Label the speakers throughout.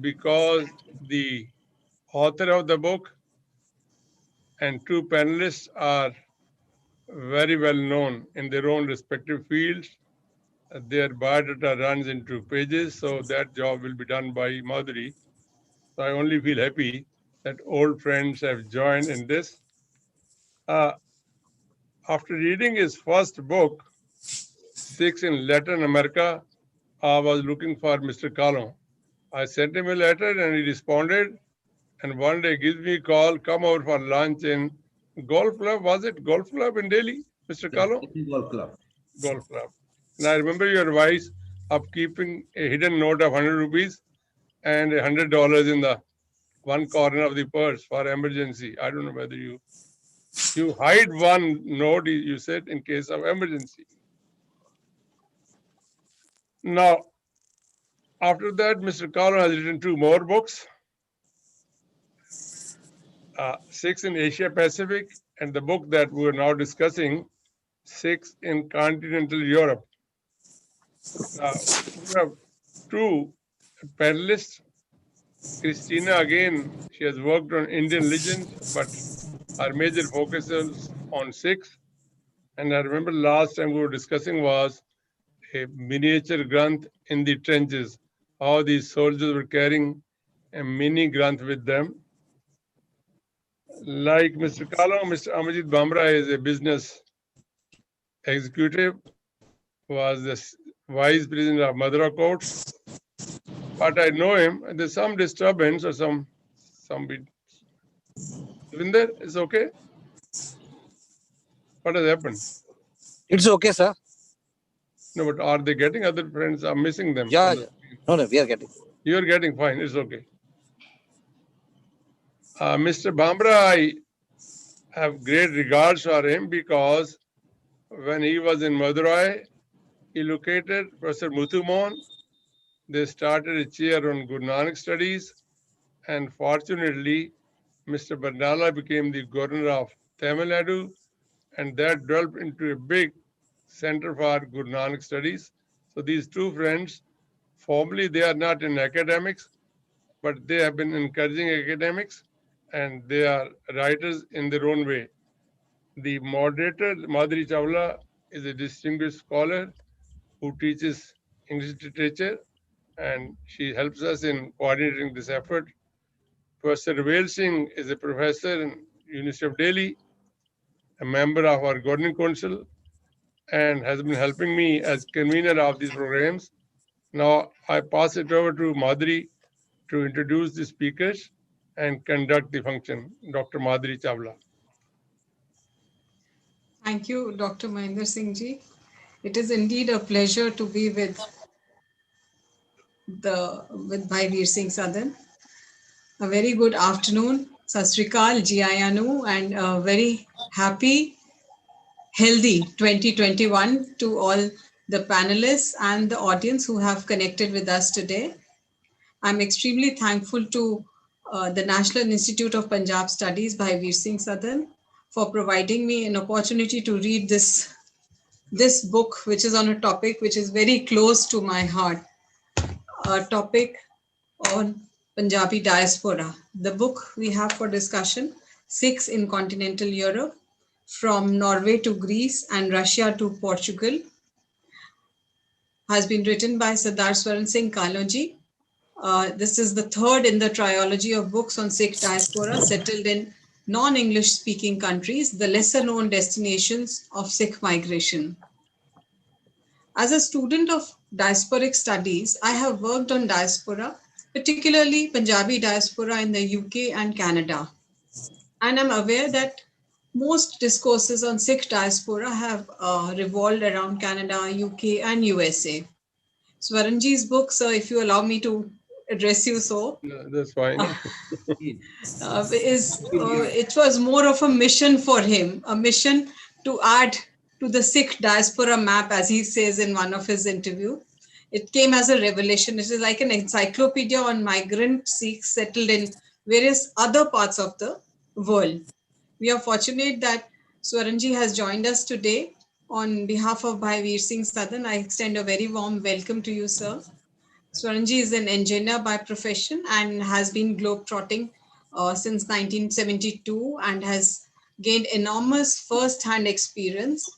Speaker 1: because the author of the book and two panelists are very well known in their own respective fields. Their biodata runs into pages, so that job will be done by Madhuri. So I only feel happy that old friends have joined in this. After reading his first book, Sikhs in Latin America, I was looking for Mr. Kahlon. I sent him a letter and he responded. And one day gives me a call, come over for lunch in golf club. Was it golf club in Delhi, Mr. Kahlon?
Speaker 2: Golf club.
Speaker 1: Golf club. And I remember your advice of keeping a hidden note of 100 rupees and $100 in the one corner of the purse for emergency. I don't know whether you hide one note, you said, in case of emergency. Now, after that, Mr. Kahlon has written two more books, Sikhs in Asia Pacific, and the book that we are now discussing, Sikhs in Continental Europe. We have two panelists. Christina, again, she has worked on Indian legends, but our major focus is on Sikhs. And I remember last time we were discussing was a miniature Granth in the trenches, how these soldiers were carrying a mini Granth with them. Like Mr. Kahlon, Mr. Amarjit Bamrah is a business executive, was the vice president of Madhuri Chawla. But I know him, and there's some disturbance or some bit. Even there, it's okay. What has happened?
Speaker 3: It's okay, sir.
Speaker 1: No, but are they getting other friends? I'm missing them.
Speaker 3: Yeah. No, we are getting.
Speaker 1: You're getting fine. It's okay. Mr. Bamrah, I have great regards for him because when he was in Madurai, he located Professor Muthumohan. They started a chair on Guru Nanak studies, and fortunately, Mr. Bandala became the governor of Tamil Nadu, and that developed into a big center for Guru Nanak studies. So these two friends, formally they are not in academics, but they have been encouraging academics, and they are writers in their own way. The moderator, Madhuri Chawla, is a distinguished scholar who teaches English literature, and she helps us in coordinating this effort. Professor Rashem Singh is a professor in University of Delhi, a member of our governing council, and has been helping me as convener of these programs. Now I pass it over to Madhuri to introduce the speakers and conduct the function. Dr. Madhuri Chawla.
Speaker 4: Thank you, Dr. Mahendra Singh ji. It is indeed a pleasure to be with Bhai Veer Singh Sadan. A very good afternoon, Sat Sri Akal, Ji Ayanu, and a very happy, healthy 2021 to all the panelists and the audience who have connected with us today. I'm extremely thankful to the National Institute of Punjab Studies, Bhai Veer Singh Sadan, for providing me an opportunity to read this book, which is on a topic which is very close to my heart, a topic on Punjabi diaspora. The book we have for discussion, Sikhs in Continental Europe, from Norway to Greece and Russia to Portugal, has been written by Sardar Swarn Singh Kahlon ji. This is the third in the trilogy of books on Sikh diaspora settled in non-English speaking countries, the lesser known destinations of Sikh migration. As a student of diasporic studies, I have worked on diaspora, particularly Punjabi diaspora in the UK and Canada. And I'm aware that most discourses on Sikh diaspora have revolved around Canada, UK and USA. Swaranji's book, sir, if you allow me to address you so.
Speaker 1: No, that's fine.
Speaker 4: It was more of a mission for him, a mission to add to the Sikh diaspora map, as he says in one of his interviews. It came as a revelation. It is like an encyclopedia on migrant Sikhs settled in various other parts of the world. We are fortunate that Swaranji has joined us today. On behalf of Bhai Veer Singh Sadan, I extend a very warm welcome to you, sir. Swarnji is an engineer by profession and has been globetrotting since 1972 and has gained enormous first-hand experience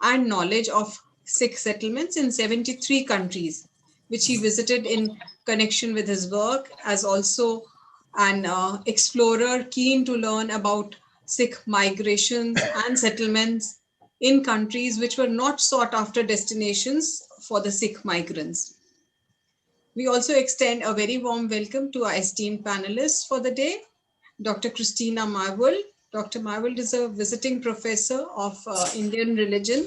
Speaker 4: and knowledge of Sikh settlements in 73 countries, which he visited in connection with his work as also an explorer keen to learn about Sikh migrations and settlements in countries which were not sought after destinations for the Sikh migrants. We also extend a very warm welcome to our esteemed panelists for the day, Dr. Christina Marvel. Dr. Marvel is a visiting professor of Indian religion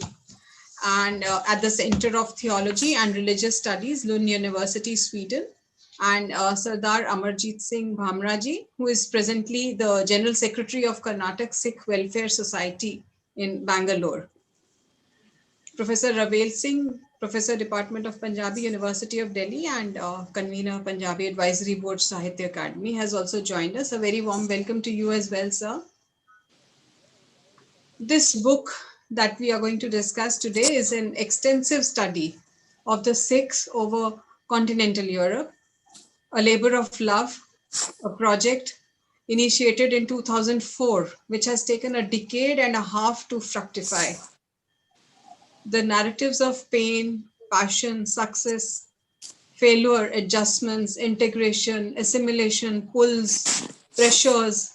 Speaker 4: and at the Center of Theology and Religious Studies, Lund University, Sweden, and Sardar Amarjit Singh Bamrah, who is presently the General Secretary of Karnataka Sikh Welfare Society in Bangalore. Professor Rashem Singh, Professor Department of Punjabi, University of Delhi, and convener Punjabi Advisory Board Sahitya Academy, has also joined us. A very warm welcome to you as well, sir. This book that we are going to discuss today is an extensive study of the Sikhs over continental Europe, a labor of love, a project initiated in 2004, which has taken a decade and a half to fructify. The narratives of pain, passion, success, failure, adjustments, integration, assimilation, pulls, pressures,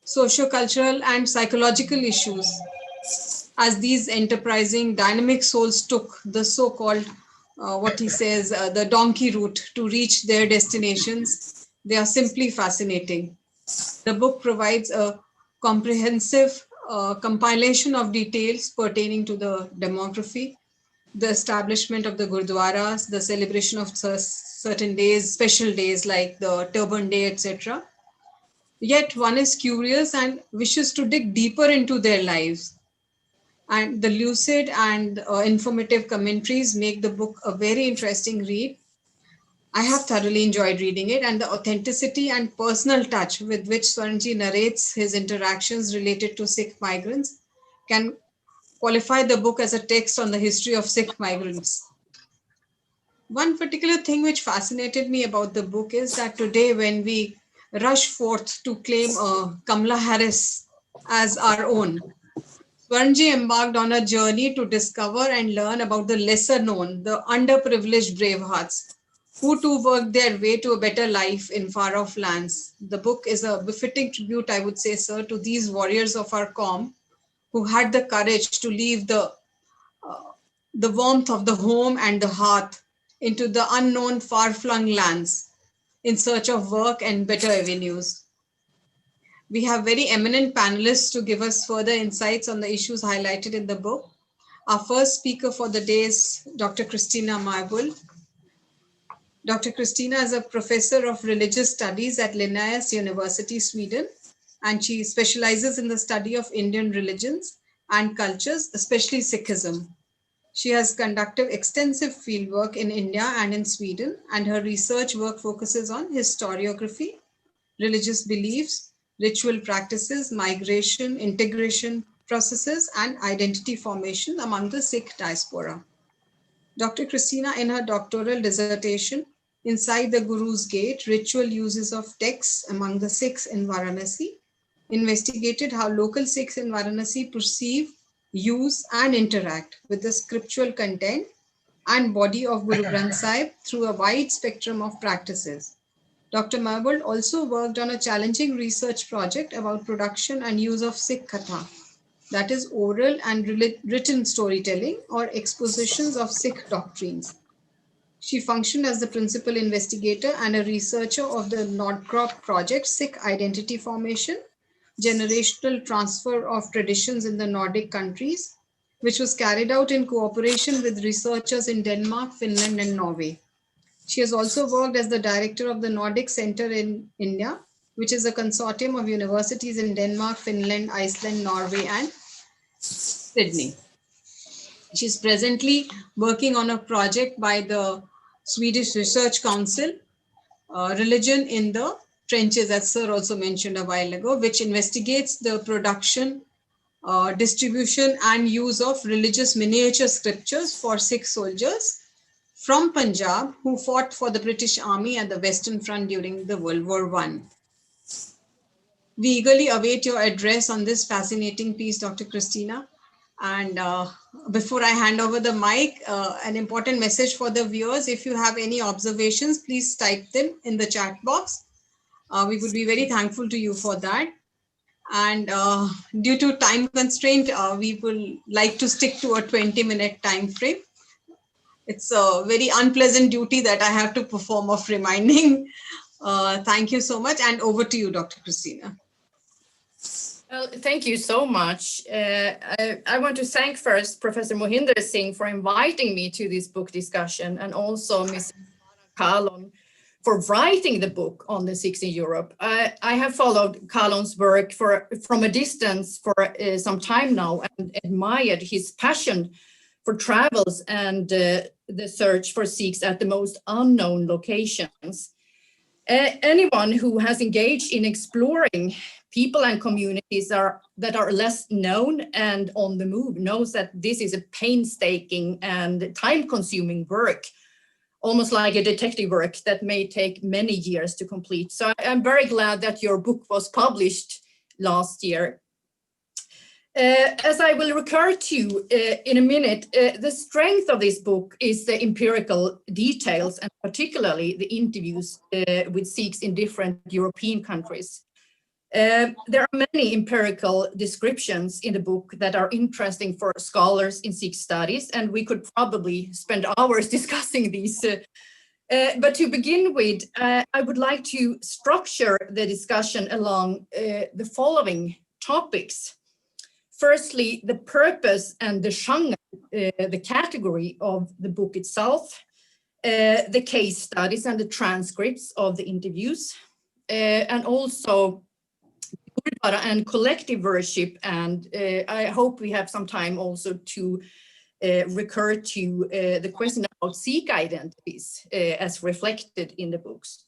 Speaker 4: socio-cultural and psychological issues, as these enterprising dynamic souls took the so-called, what he says, the donkey route to reach their destinations. They are simply fascinating. The book provides a comprehensive compilation of details pertaining to the demography, the establishment of the gurdwaras, the celebration of certain days, special days like the Turban Day, etc. Yet one is curious and wishes to dig deeper into their lives. And the lucid and informative commentaries make the book a very interesting read. I have thoroughly enjoyed reading it, and the authenticity and personal touch with which Swarnji narrates his interactions related to Sikh migrants can qualify the book as a text on the history of Sikh migrants. One particular thing which fascinated me about the book is that today, when we rush forth to claim Kamala Harris as our own, Swarnji embarked on a journey to discover and learn about the lesser known, the underprivileged bravehearts, who too worked their way to a better life in far-off lands. The book is a befitting tribute, I would say, sir, to these warriors of our calm who had the courage to leave the warmth of the home and the hearth into the unknown far-flung lands in search of work and better avenues. We have very eminent panelists to give us further insights on the issues highlighted in the book. Our first speaker for the day is Dr. Christina Marvel. Dr. Kristina is a professor of religious studies at Linnaeus University, Sweden, and she specializes in the study of Indian religions and cultures, especially Sikhism. She has conducted extensive fieldwork in India and in Sweden, and her research work focuses on historiography, religious beliefs, ritual practices, migration, integration processes, and identity formation among the Sikh diaspora. Dr. Kristina, in her doctoral dissertation, Inside the Guru's Gate, Ritual Uses of Texts Among the Sikhs in Varanasi, investigated how local Sikhs in Varanasi perceive, use, and interact with the scriptural content and body of Guru Granth Sahib through a wide spectrum of practices. Dr. Myrvold also worked on a challenging research project about production and use of Sikh Katha, that is oral and written storytelling or expositions of Sikh doctrines. She functioned as the principal investigator and a researcher of the Nordkrop project, Sikh Identity Formation, Generational Transfer of Traditions in the Nordic Countries, which was carried out in cooperation with researchers in Denmark, Finland, and Norway. She has also worked as the director of the Nordic Center in India, which is a consortium of universities in Denmark, Finland, Iceland, Norway, and Sydney. She's presently working on a project by the Swedish Research Council, Religion in the Trenches, as Sir also mentioned a while ago, which investigates the production, distribution, and use of religious miniature scriptures for Sikh soldiers from Punjab who fought for the British Army at the Western Front during the World War I. We eagerly await your address on this fascinating piece, Dr. Kristina. And before I hand over the mic, an important message for the viewers. If you have any observations, please type them in the chat box. We would be very thankful to you for that. And due to time constraint, we will like to stick to a 20-minute time frame. It's a very unpleasant duty that I have to perform of reminding. Thank you so much. And over to you, Dr. Kristina.
Speaker 2: Well, thank you so much. I want to thank first Professor Mohinder Singh for inviting me to this book discussion, and also Ms. Kahlon for writing the book on the Sikhs in Europe. I have followed Kahlon's work from a distance for some time now and admired his passion for travels and the search for Sikhs at the most unknown locations. Anyone who has engaged in exploring people and communities that are less known and on the move knows that this is a painstaking and time-consuming work, almost like a detective work that may take many years to complete. So I'm very glad that your book was published last year. As I will recur to in a minute, the strength of this book is the empirical details, and particularly the interviews with Sikhs in different European countries. There are many empirical descriptions in the book that are interesting for scholars in Sikh studies, and we could probably spend hours discussing these. But to begin with, I would like to structure the discussion along the following topics. Firstly, the purpose and the genre, the category of the book itself, the case studies and the transcripts of the interviews, and also and collective worship. And I hope we have some time also to recur to the question about Sika identities as reflected in the books.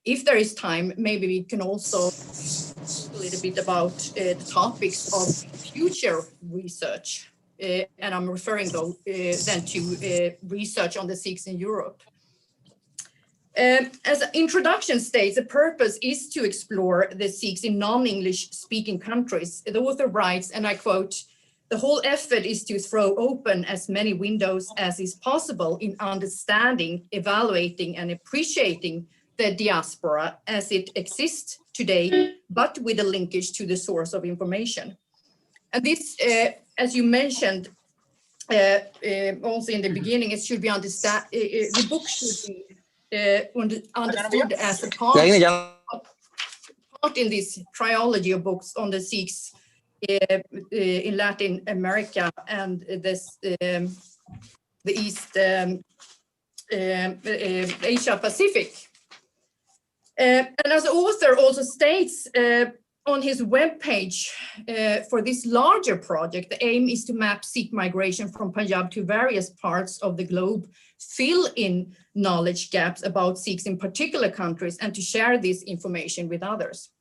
Speaker 2: If there is time, maybe we can also talk a little bit about the topics of future research. And I'm referring though then to research on the Sikhs in Europe. As an introduction states, the purpose is to explore the Sikhs in non-English speaking countries. The author writes, and I quote, "The whole effort is to throw open as many windows as is possible in understanding, evaluating, and appreciating the diaspora as it exists today, but with a linkage to the source of information." And this, as you mentioned, also in the beginning, it should be understood, the book should be understood as a part in this trilogy of books on the Sikhs in Latin America and the East Asia Pacific. And as the author also states on his webpage for this larger project, the aim is to map Sikh migration from Punjab to various parts of the globe, fill in knowledge gaps about Sikhs in particular countries, and to share this information with others.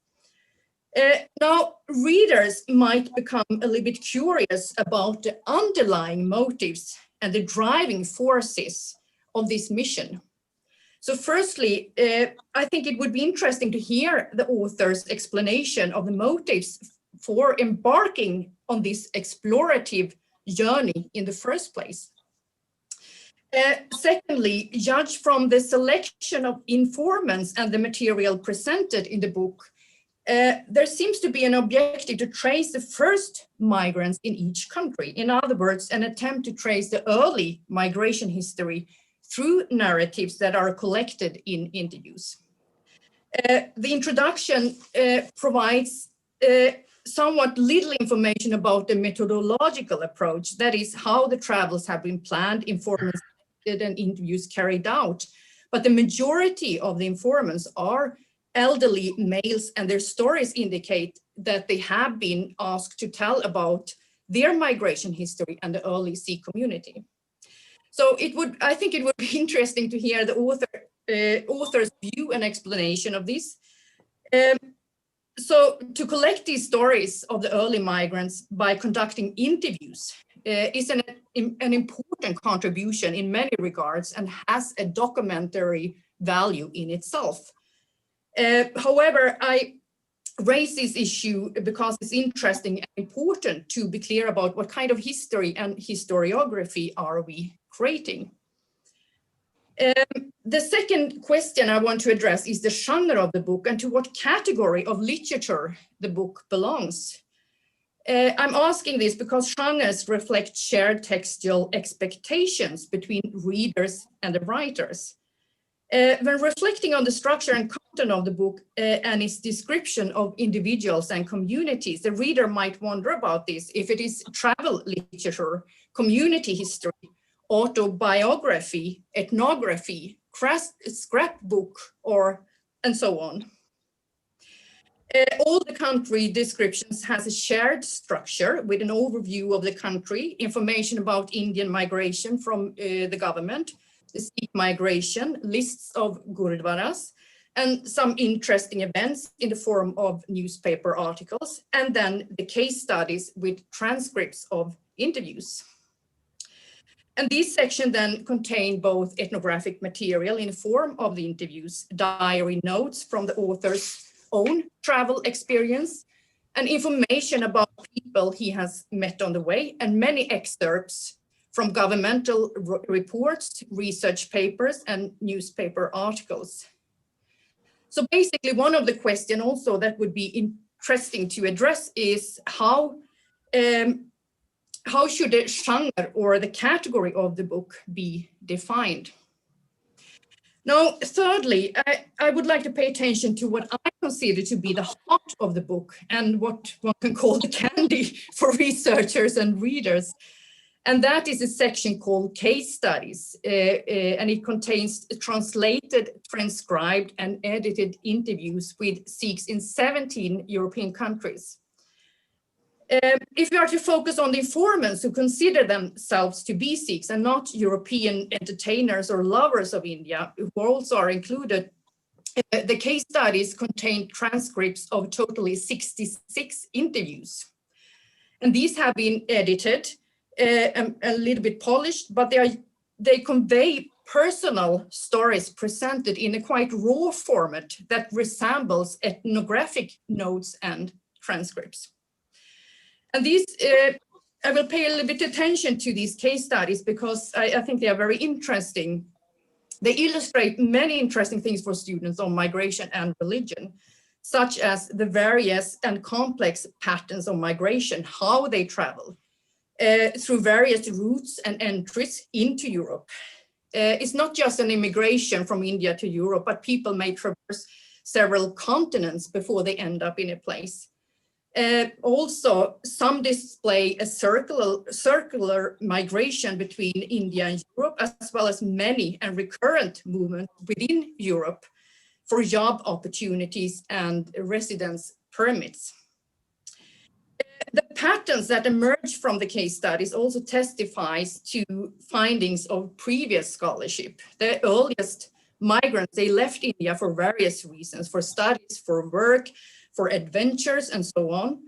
Speaker 2: Now, readers might become a little bit curious about the underlying motives and the driving forces of this mission. So firstly, I think it would be interesting to hear the author's explanation of the motives for embarking on this explorative journey in the first place. Secondly, judged from the selection of informants and the material presented in the book, there seems to be an objective to trace the first migrants in each country. In other words, an attempt to trace the early migration history through narratives that are collected in interviews. The introduction provides somewhat little information about the methodological approach, that is how the travels have been planned, informants and interviews carried out. But the majority of the informants are elderly males, and their stories indicate that they have been asked to tell about their migration history and the early Sikh community. So I think it would be interesting to hear the author's view and explanation of this. So to collect these stories of the early migrants by conducting interviews is an important contribution in many regards and has a documentary value in itself. However, I raise this issue because it's interesting and important to be clear about what kind of history and historiography are we creating. The second question I want to address is the genre of the book and to what category of literature the book belongs. I'm asking this because genres reflect shared textual expectations between readers and the writers. When reflecting on the structure and content of the book and its description of individuals and communities, the reader might wonder about this, if it is travel literature, community history, autobiography, ethnography, scrapbook, and so on. All the country descriptions has a shared structure with an overview of the country, information about Indian migration from the government, the Sikh migration, lists of gurudwaras, and some interesting events in the form of newspaper articles, and then the case studies with transcripts of interviews. And these sections then contain both ethnographic material in the form of the interviews, diary notes from the author's own travel experience, and information about people he has met on the way, and many excerpts from governmental reports, research papers, and newspaper articles. So basically, one of the questions also that would be interesting to address is how should the genre or the category of the book be defined? Now, thirdly, I would like to pay attention to what I consider to be the heart of the book and what one can call the candy for researchers and readers. And that is a section called Case Studies, and it contains translated, transcribed, and edited interviews with Sikhs in 17 European countries. If we are to focus on the informants who consider themselves to be Sikhs and not European entertainers or lovers of India, who also are included, the case studies contain transcripts of totally 66 interviews. And these have been edited, a little bit polished, but they convey personal stories presented in a quite raw format that resembles ethnographic notes and transcripts. And these, I will pay a little bit attention to these case studies because I think they are very interesting. They illustrate many interesting things for students on migration and religion, such as the various and complex patterns of migration, how they travel through various routes and entries into Europe. It's not just an immigration from India to Europe, but people may traverse several continents before they end up in a place. Also, some display a circular migration between India and Europe, as well as many and recurrent movements within Europe for job opportunities and residence permits. The patterns that emerge from the case studies also testifies to findings of previous scholarship. The earliest migrants, they left India for various reasons, for studies, for work, for adventures, and so on.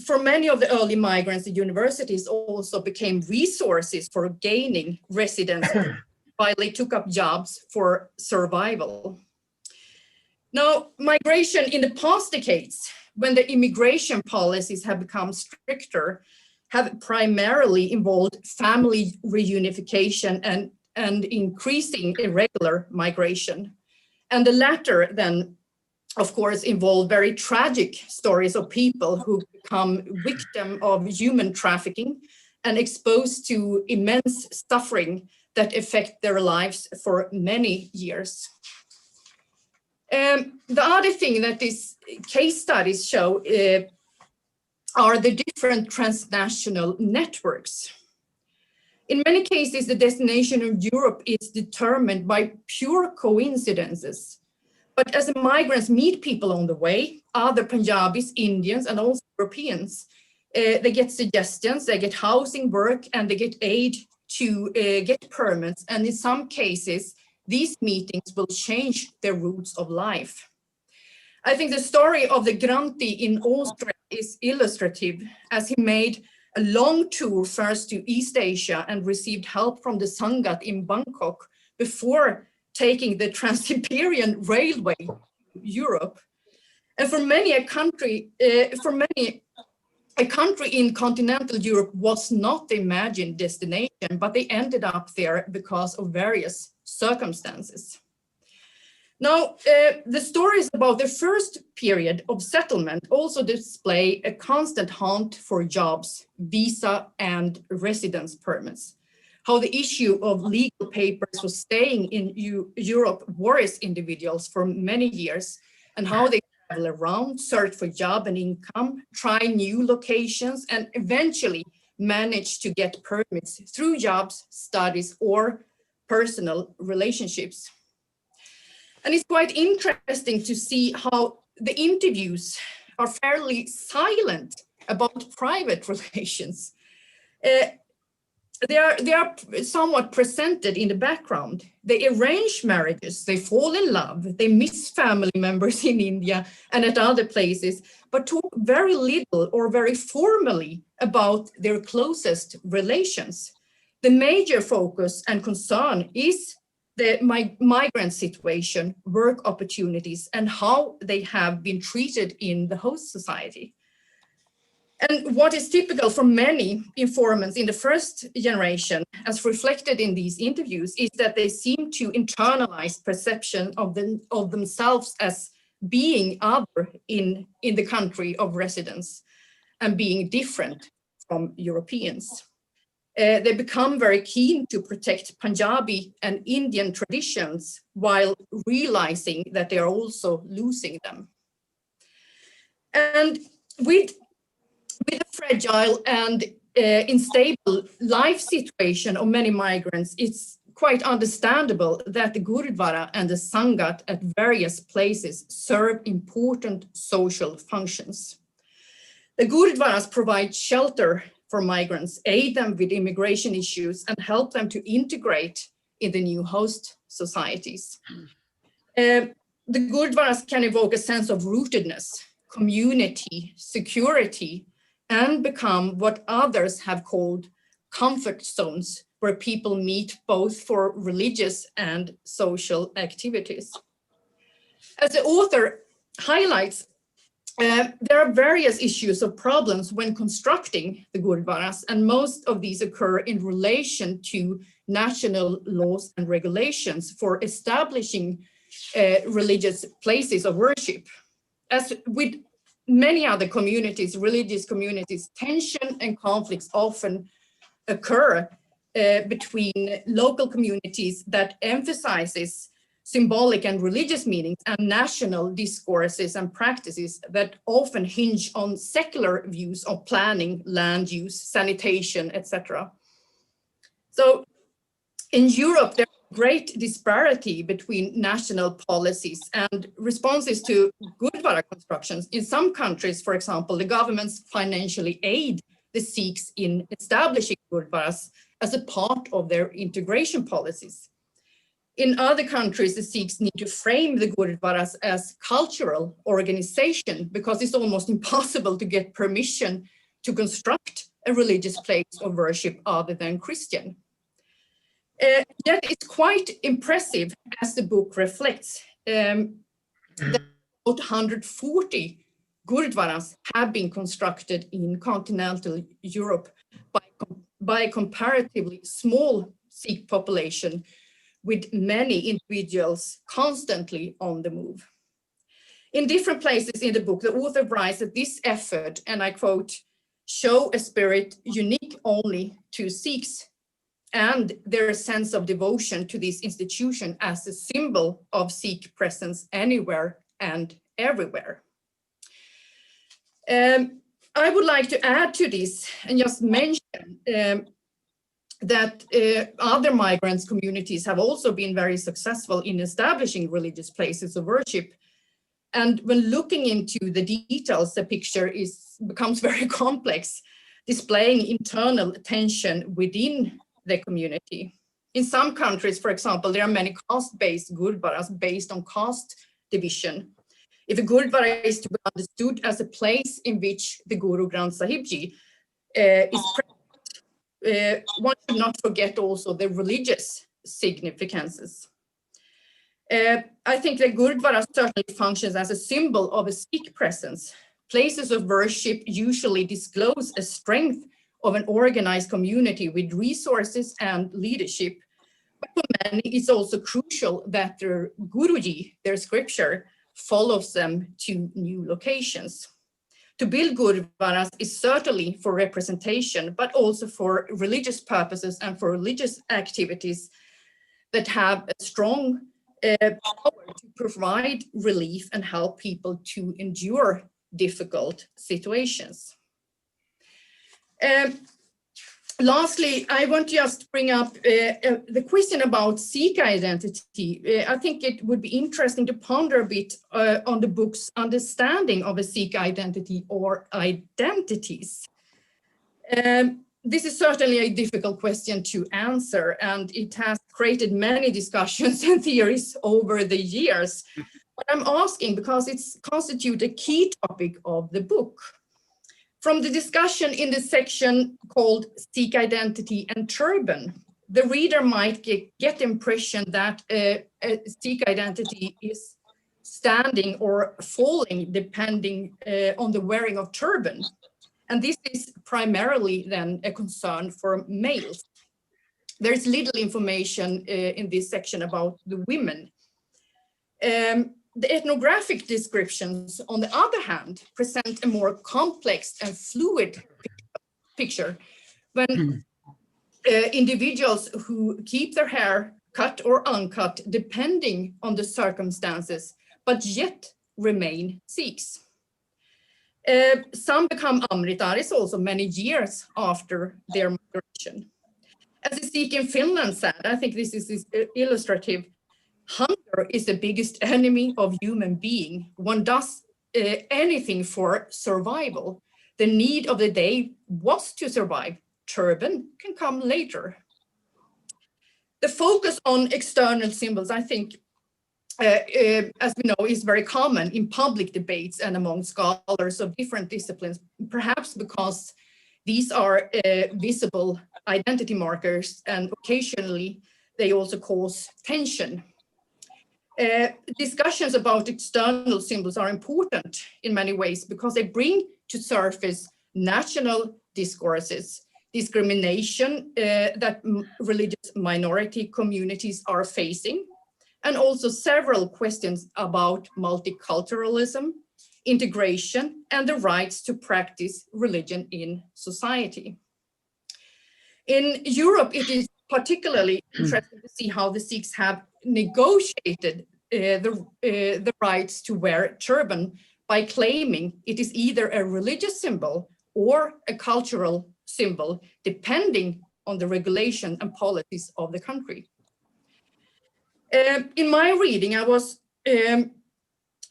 Speaker 2: For many of the early migrants, the universities also became resources for gaining residence while they took up jobs for survival. Now, migration in the past decades, when the immigration policies have become stricter, have primarily involved family reunification and increasing irregular migration. And the latter then, of course, involve very tragic stories of people who become victim of human trafficking and exposed to immense suffering that affect their lives for many years. The other thing that these case studies show are the different transnational networks. In many cases, the destination of Europe is determined by pure coincidences. But as the migrants meet people on the way, other Punjabis, Indians, and also Europeans, they get suggestions, they get housing, work, and they get aid to get permits. And in some cases, these meetings will change their routes of life. I think the story of the Granti in Austria is illustrative, as he made a long tour first to East Asia and received help from the Sangat in Bangkok before taking the Trans-Siberian Railway to Europe. And for many, a country in continental Europe was not the imagined destination, but they ended up there because of various circumstances. Now, the stories about the first period of settlement also display a constant hunt for jobs, visa, and residence permits. How the issue of legal papers for staying in Europe worries individuals for many years, and how they travel around, search for job and income, try new locations, and eventually manage to get permits through jobs, studies, or personal relationships. And it's quite interesting to see how the interviews are fairly silent about private relations. They are somewhat presented in the background. They arrange marriages, they fall in love, they miss family members in India and at other places, but talk very little or very formally about their closest relations. The major focus and concern is the migrant situation, work opportunities, and how they have been treated in the host society. And what is typical for many informants in the first generation, as reflected in these interviews, is that they seem to internalize perception of themselves as being other in the country of residence and being different from Europeans. They become very keen to protect Punjabi and Indian traditions while realizing that they are also losing them. And with the fragile and unstable life situation of many migrants, it's quite understandable that the Gurudwara and the Sangat at various places serve important social functions. The Gurudwaras provide shelter for migrants, aid them with immigration issues, and help them to integrate in the new host societies. The Gurudwaras can evoke a sense of rootedness, community, security, and become what others have called comfort zones, where people meet both for religious and social activities. As the author highlights, there are various issues or problems when constructing the Gurudwaras, and most of these occur in relation to national laws and regulations for establishing religious places of worship. As with many other communities, religious communities, tension and conflicts often occur between local communities that emphasizes symbolic and religious meanings and national discourses and practices that often hinge on secular views of planning, land use, sanitation, etc. So in Europe, there's great disparity between national policies and responses to Gurudwara constructions. In some countries, for example, the governments financially aid the Sikhs in establishing Gurudwaras as a part of their integration policies. In other countries, the Sikhs need to frame the Gurudwaras as cultural organization because it's almost impossible to get permission to construct a religious place of worship other than Christian. Yet it's quite impressive, as the book reflects, that about 140 Gurudwaras have been constructed in continental Europe by a comparatively small Sikh population, with many individuals constantly on the move. In different places in the book, the author writes that this effort, and I quote, show a spirit unique only to Sikhs and their sense of devotion to this institution as a symbol of Sikh presence anywhere and everywhere. I would like to add to this and just mention that other migrants communities have also been very successful in establishing religious places of worship. And when looking into the details, the picture becomes very complex, displaying internal tension within the community. In some countries, for example, there are many caste-based Gurudwaras based on caste division. If a Gurudwara is to be understood as a place in which the Guru Granth Sahib Ji is present. One should not forget also the religious significances. I think the Gurdwara certainly functions as a symbol of a Sikh presence. Places of worship usually disclose a strength of an organized community with resources and leadership. But for many, it's also crucial that their Guruji, their scripture, follows them to new locations. To build Gurdwaras is certainly for representation, but also for religious purposes and for religious activities that have a strong power to provide relief and help people to endure difficult situations. Lastly, I want to just bring up the question about Sikh identity. I think it would be interesting to ponder a bit on the book's understanding of a Sikh identity or identities. This is certainly a difficult question to answer, and it has created many discussions and theories over the years. But I'm asking because it constitutes a key topic of the book. From the discussion in the section called Sikh Identity and Turban, the reader might get the impression that a Sikh identity is standing or falling depending on the wearing of turban. And this is primarily then a concern for males. There is little information in this section about the women. The ethnographic descriptions, on the other hand, present a more complex and fluid picture when individuals who keep their hair cut or uncut, depending on the circumstances, but yet remain Sikhs. Some become Amritaris also many years after their migration. As a Sikh in Finland said, I think this is illustrative, hunger is the biggest enemy of human being. One does anything for survival. The need of the day was to survive. Turban can come later. The focus on external symbols, I think, as we know, is very common in public debates and among scholars of different disciplines, perhaps because these are visible identity markers and occasionally they also cause tension. Discussions about external symbols are important in many ways because they bring to surface national discourses, discrimination that religious minority communities are facing, and also several questions about multiculturalism, integration, and the rights to practice religion in society. In Europe, it is particularly interesting to see how the Sikhs have negotiated the rights to wear turban by claiming it is either a religious symbol or a cultural symbol, depending on the regulation and policies of the country. In my reading, I was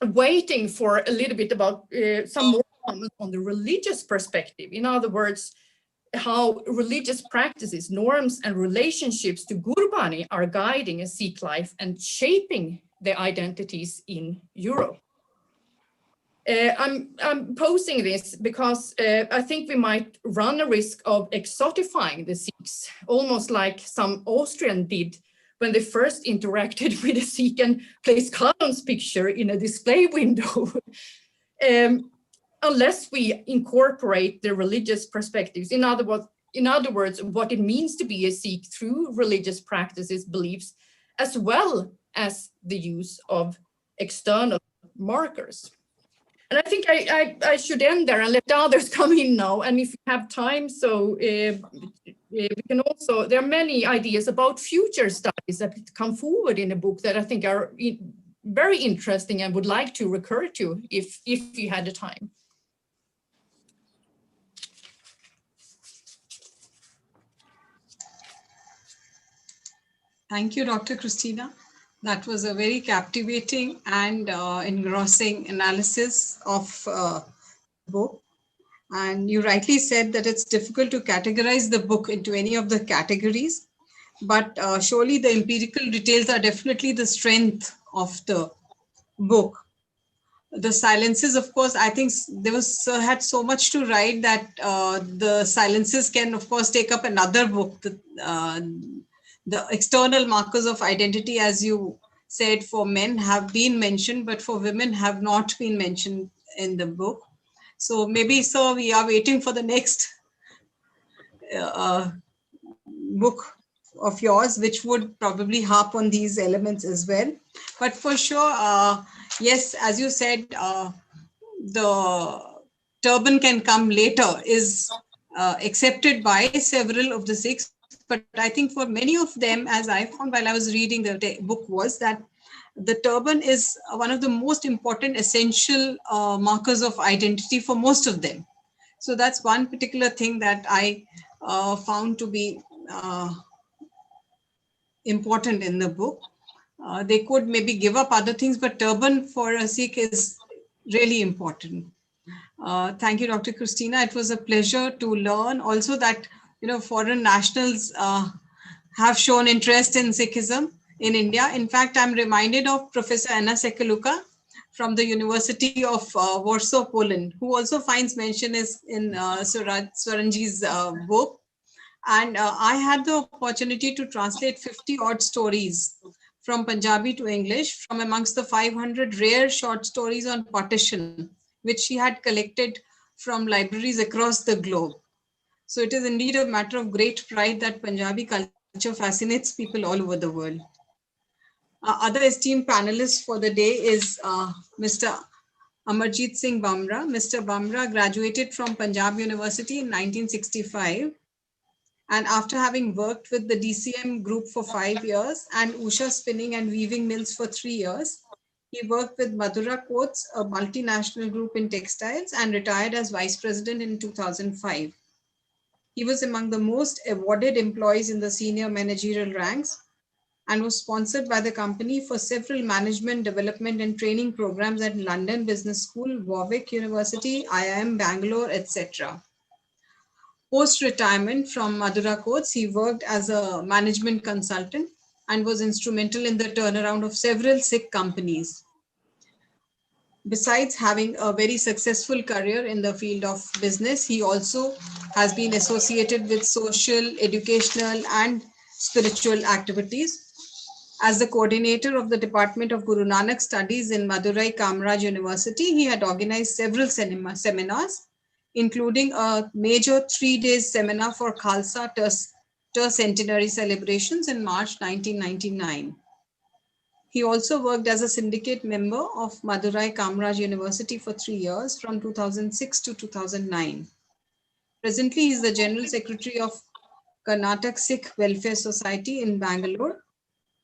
Speaker 2: waiting for a little bit about some more comments on the religious perspective. In other words, how religious practices, norms, and relationships to Gurbani are guiding a Sikh life and shaping their identities in Europe. I'm posing this because I think we might run a risk of exotifying the Sikhs, almost like some Austrian did when they first interacted with a Sikh and placed Kahlon's picture in a display window. Unless we incorporate the religious perspectives. In other words, what it means to be a Sikh through religious practices, beliefs, as well as the use of external markers. And I think I should end there and let others come in now. And if you have time, so we can also, there are many ideas about future studies that come forward in the book that I think are very interesting and would like to recur to if you had the time.
Speaker 4: Thank you, Dr. Kristina. That was a very captivating and engrossing analysis of the book. And you rightly said that it's difficult to categorize the book into any of the categories, but surely the empirical details are definitely the strength of the book. the silences, of course, I think there was had so much to write that the silences can, of course, take up another book. The external markers of identity, as you said, for men have been mentioned, but for women have not been mentioned in the book. So maybe, sir, we are waiting for the next book of yours, which would probably harp on these elements as well. But for sure, yes, as you said, the turban can come later is accepted by several of the Sikhs. But I think for many of them, as I found while I was reading the book, was that the turban is one of the most important essential markers of identity for most of them. So that's one particular thing that I found to be important in the book. They could maybe give up other things, but turban for a Sikh is really important. Thank you, Dr. Kristina. It was a pleasure to learn also that, foreign nationals have shown interest in Sikhism in India. In fact, I'm reminded of Professor Anna Sekaluka from the University of Warsaw, Poland, who also finds mention in Swaranji's book. And I had the opportunity to translate 50 odd stories from Punjabi to English from amongst the 500 rare short stories on partition, which she had collected from libraries across the globe. So it is indeed a matter of great pride that Punjabi culture fascinates people all over the world. Other esteemed panelists for the day is Mr. Amarjit Singh Bamrah. Mr. Bamrah graduated from Punjab University in 1965. And after having worked with the DCM group for 5 years and Usha Spinning and Weaving Mills for 3 years, he worked with Madhuri Chawla, a multinational group in textiles, and retired as vice president in 2005. He was among the most awarded employees in the senior managerial ranks and was sponsored by the company for several management development and training programs at London Business School, Warwick University, IIM Bangalore, etc. Post-retirement from Madhuri Chawla, he worked as a management consultant and was instrumental in the turnaround of several Sikh companies. Besides having a very successful career in the field of business, he also has been associated with social, educational, and spiritual activities. As the coordinator of the Department of Guru Nanak Studies in Madurai Kamraj University, he had organized several seminars, including a major 3-day seminar for Khalsa Centenary celebrations in March 1999. He also worked as a syndicate member of Madurai Kamraj University for 3 years from 2006 to 2009. Presently, he is the General Secretary of Karnataka Sikh Welfare Society in Bangalore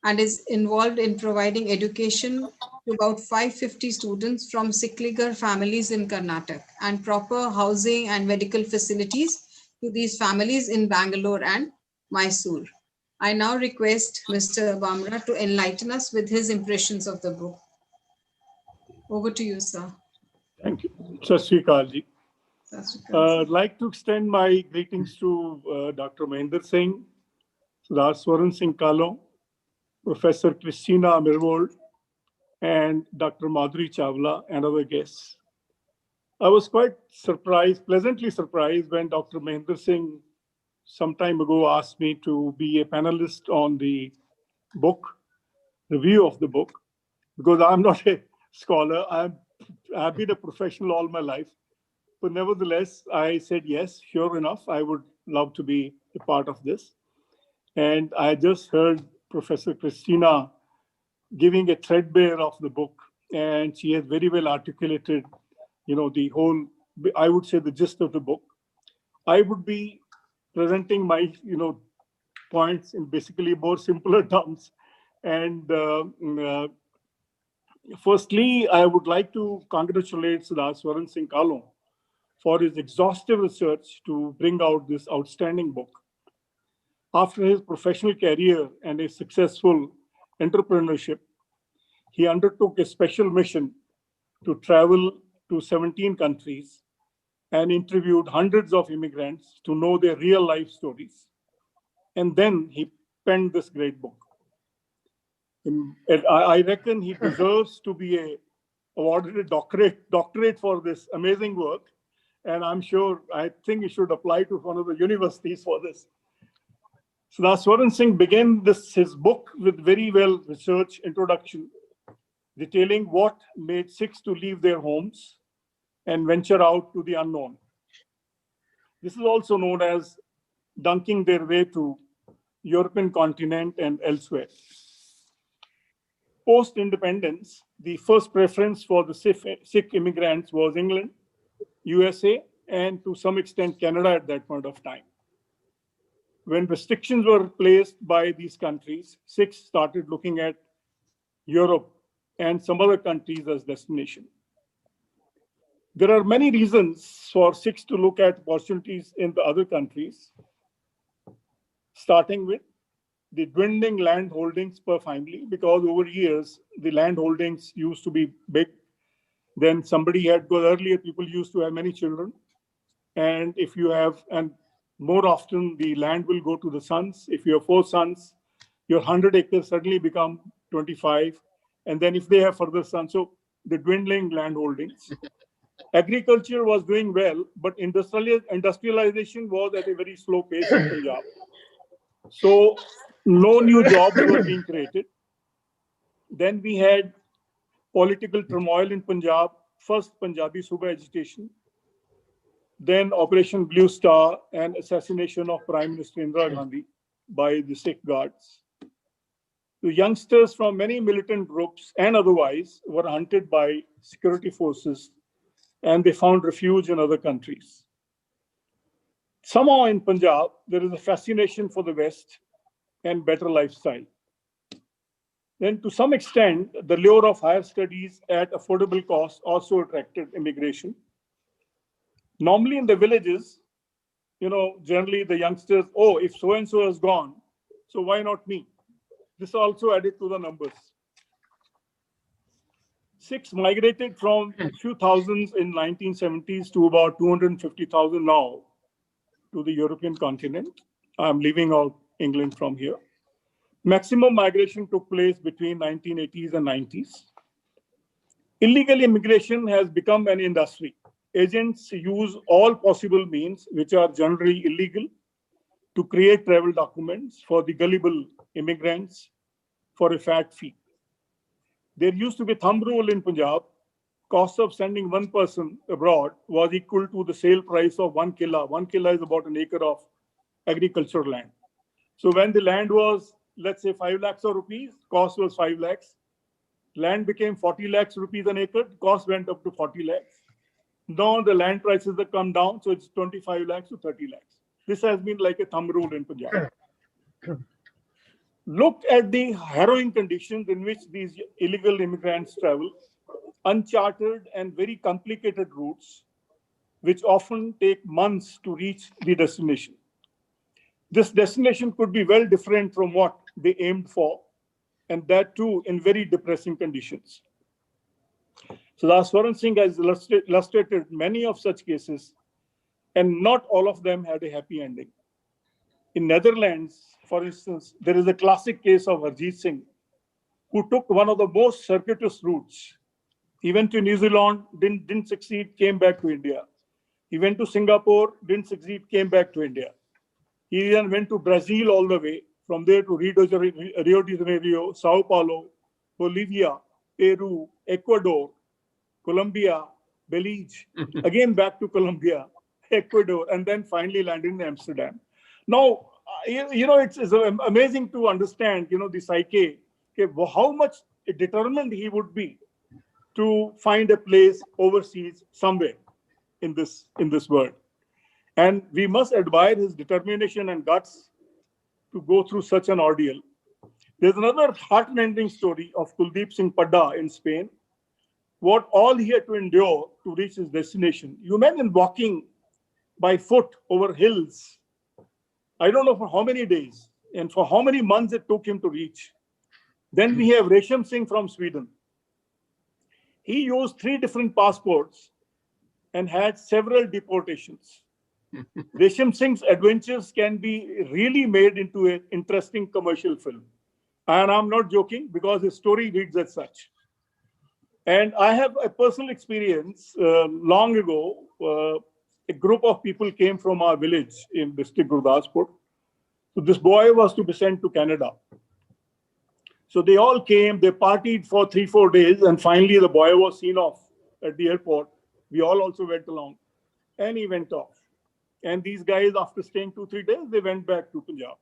Speaker 4: and is involved in providing education to about 550 students from Sikhligar families in Karnataka and proper housing and medical facilities to these families in Bangalore and Mysore. I now request Mr. Bamrah to enlighten us with his impressions of the book. Over to you, sir.
Speaker 5: Thank you. Sat Sri Akal ji. I'd like to extend my greetings to Dr. Mahinder Singh, Swarn Singh Kahlon, Professor Christina Myrvold, and Dr. Madhuri Chawla and other guests. I was quite surprised, pleasantly surprised, when Dr. Mahinder Singh some time ago asked me to be a panelist on the book, review of the book, because I'm not a scholar. I've been a professional all my life. But nevertheless, I said, yes, sure enough, I would love to be a part of this. And I just heard Professor Kristina giving a threadbare of the book, and she has very well articulated, the whole, I would say, the gist of the book. I would be presenting my, points in basically more simpler terms. And firstly, I would like to congratulate Swarn Singh Kahlon for his exhaustive research to bring out this outstanding book. After his professional career and a successful entrepreneurship, he undertook a special mission to travel to 17 countries and interviewed hundreds of immigrants to know their real life stories. And then he penned this great book. I reckon he deserves to be a awarded a doctorate for this amazing work. And I think he should apply to one of the universities for this. So now Swarn Singh began his book with very well researched introduction, detailing what made Sikhs to leave their homes and venture out to the unknown. This is also known as dunking their way to European continent and elsewhere. Post-independence, the first preference for the Sikh immigrants was England, USA, and to some extent Canada at that point of time. When restrictions were placed by these countries, Sikhs started looking at Europe and some other countries as destination. There are many reasons for Sikhs to look at opportunities in the other countries, starting with the dwindling land holdings per family, because over years, the land holdings used to be big. Then somebody had, because earlier people used to have many children. And if you have, and more often the land will go to the sons. If you have 4 sons, your 100 acres suddenly become 25. And then if they have further sons, so the dwindling land holdings. Agriculture was doing well, but industrialization was at a very slow pace in Punjab. So no new jobs were being created. Then we had political turmoil in Punjab, first Punjabi Suba agitation, then Operation Blue Star and assassination of Prime Minister Indira Gandhi by the Sikh guards. The youngsters from many militant groups and otherwise were hunted by security forces, and they found refuge in other countries. Somehow in Punjab, there is a fascination for the West and better lifestyle. Then to some extent, the lure of higher studies at affordable cost also attracted immigration. Normally in the villages, generally the youngsters, oh, if so-and-so has gone, so why not me? This also added to the numbers. Sikhs migrated from a few thousands in 1970s to about 250,000 now to the European continent. I'm leaving out England from here. Maximum migration took place between 1980s and 90s. Illegal immigration has become an industry. Agents use all possible means, which are generally illegal, to create travel documents for the gullible immigrants for a fat fee. There used to be a thumb rule in Punjab. Cost of sending one person abroad was equal to the sale price of 1 killa. 1 killa is about an acre of agricultural land. So when the land was, let's say, 5 lakhs of rupees, cost was 5 lakhs. Land became 40 lakhs rupees an acre, cost went up to 40 lakhs. Now the land prices have come down, so it's 25 lakhs to 30 lakhs. This has been like a thumb rule in Punjab. Look at the harrowing conditions in which these illegal immigrants travel, uncharted and very complicated routes, which often take months to reach the destination. This destination could be well different from what they aimed for, and that too in very depressing conditions. So Swarn Singh has illustrated many of such cases, and not all of them had a happy ending. In Netherlands, for instance, there is a classic case of Amarjit Singh, who took one of the most circuitous routes. He went to New Zealand, didn't succeed, came back to India. He went to Singapore, didn't succeed, came back to India. He then went to Brazil all the way, from there to Rio de Janeiro, Sao Paulo, Bolivia, Peru, Ecuador, Colombia, Belize, again back to Colombia, Ecuador, and then finally landed in Amsterdam. Now, it's amazing to understand, the psyche, how much determined he would be to find a place overseas somewhere in this world. And we must admire his determination and guts to go through such an ordeal. There's another heart-rending story of Kuldeep Singh Padda in Spain, what all he had to endure to reach his destination. You imagine walking by foot over hills, I don't know for how many days and for how many months it took him to reach. Then we have Rashem Singh from Sweden. He used 3 different passports and had several deportations. Rashem Singh's adventures can be really made into an interesting commercial film. And I'm not joking, because his story reads as such. And I have a personal experience. Long ago, a group of people came from our village in district Gurdaspur. So this boy was to be sent to Canada. So they all came, they partied for 3-4 days, and finally the boy was seen off at the airport. We all also went along, and he went off. And these guys, after staying 2-3 days, they went back to Punjab.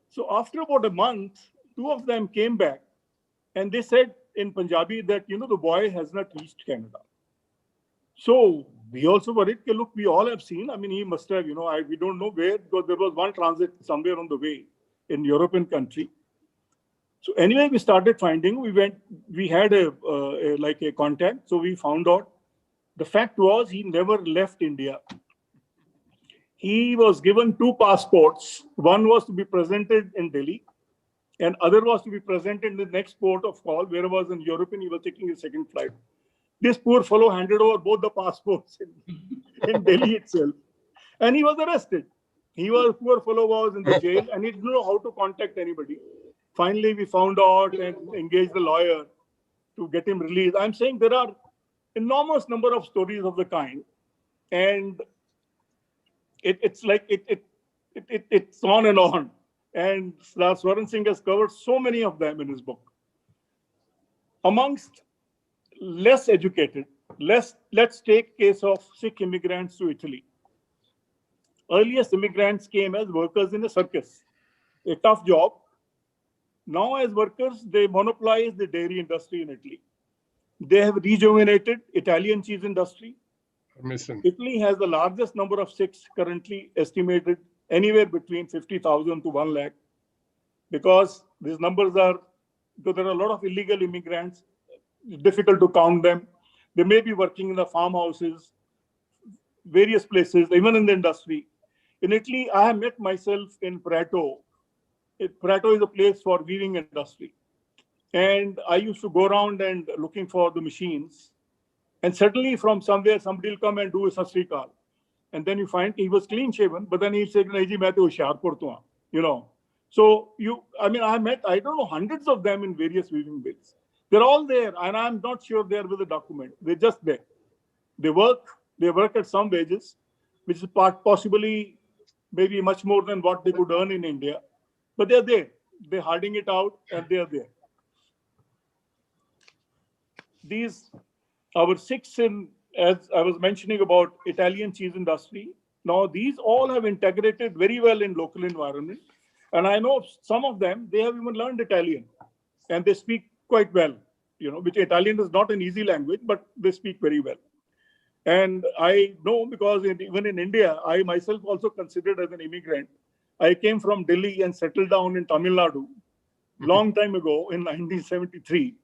Speaker 5: So after about a month, 2 of them came back, and they said in Punjabi that, the boy has not reached Canada. So we also worried, look, we all have seen, he must have, we don't know where, because there was one transit somewhere on the way in European country. So anyway, we started finding, we had a contact. So we found out the fact was he never left India. He was given 2 passports. One was to be presented in Delhi and other was to be presented in the next port of call, where he was in Europe and he was taking his second flight. This poor fellow handed over both the passports in Delhi itself. And he was arrested. Poor fellow was in the jail and he didn't know how to contact anybody. Finally, we found out and engaged a lawyer to get him released. I'm saying there are enormous number of stories of the kind. And it's on and on. And Swarn Singh has covered so many of them in his book. Amongst less educated, let's take case of Sikh immigrants to Italy. Earliest immigrants came as workers in a circus, a tough job. Now as workers, they monopolize the dairy industry in Italy. They have rejuvenated Italian cheese industry. Italy has the largest number of Sikhs currently estimated anywhere between 50,000 to 1 lakh, because these numbers because there are a lot of illegal immigrants. It's difficult to count them. They may be working in the farmhouses, various places, even in the industry. In Italy, I have met myself in Prato. Prato is a place for weaving industry. And I used to go around and looking for the machines. And suddenly from somewhere, somebody will come and do a Sasrikal. And then you find he was clean shaven, but then he said, So I met, I don't know, hundreds of them in various weaving mills. They're all there, and I'm not sure they're with a document. They're just there. They work at some wages, which is possibly maybe much more than what they could earn in India. But they're there. They're harding it out, and they're there. Our Sikhs as I was mentioning about Italian cheese industry, now these all have integrated very well in local environment. And I know some of them, they have even learned Italian and they speak quite well, which Italian is not an easy language, but they speak very well. And I know because even in India, I myself also considered as an immigrant. I came from Delhi and settled down in Tamil Nadu long time ago in 1973,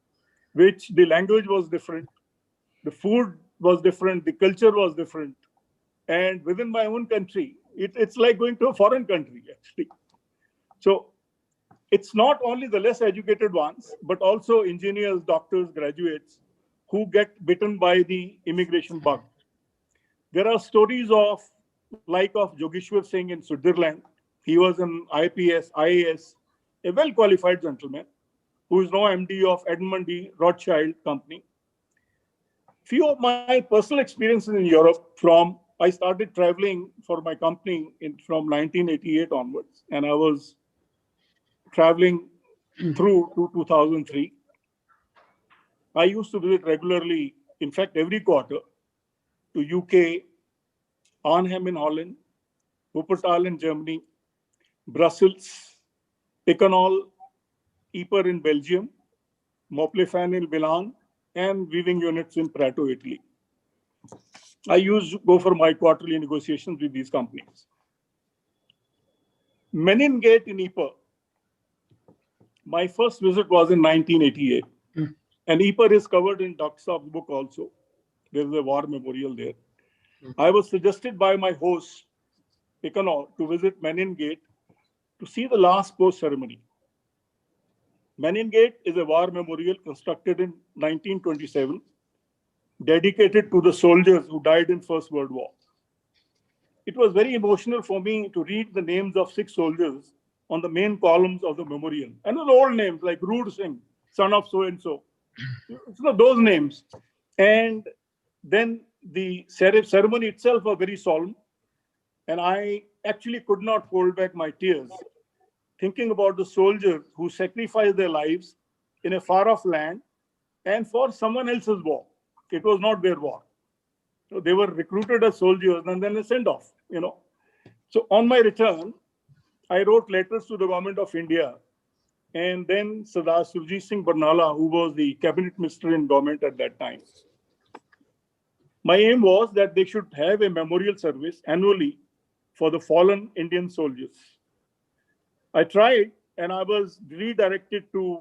Speaker 5: which the language was different. The food was different. The culture was different. And within my own country, it's like going to a foreign country, actually. So it's not only the less educated ones, but also engineers, doctors, graduates who get bitten by the immigration bug. There are stories of Jogeshwar Singh in Switzerland. He was an IPS, IAS, a well-qualified gentleman who is now MD of Edmund D. Rothschild Company. Few of my personal experiences in Europe I started traveling for my company from 1988 onwards, and I was traveling through to 2003. I used to visit regularly, in fact, every quarter, to UK, Arnhem in Holland, Wuppertal in Germany, Brussels, Picanol, Ypres in Belgium, Moplefan in Milan, and weaving units in Prato, Italy. I used to go for my quarterly negotiations with these companies. Meningate in Ypres. My first visit was in 1988. And Ypres is covered in Dr. Saab's book also. There's a war memorial there. I was suggested by my host, Picanol, to visit Meningate to see the last post ceremony. Meningate is a war memorial constructed in 1927, dedicated to the soldiers who died in First World War. It was very emotional for me to read the names of 6 soldiers on the main columns of the memorial. And the old names like Rood Singh, son of so-and-so, So those names. And then the ceremony itself was very solemn. And I actually could not hold back my tears, thinking about the soldiers who sacrificed their lives in a far-off land and for someone else's war. It was not their war. So they were recruited as soldiers and then sent off, So on my return, I wrote letters to the government of India and then Sardar Surjit Singh Barnala, who was the cabinet minister in government at that time. My aim was that they should have a memorial service annually for the fallen Indian soldiers. I tried, and I was redirected to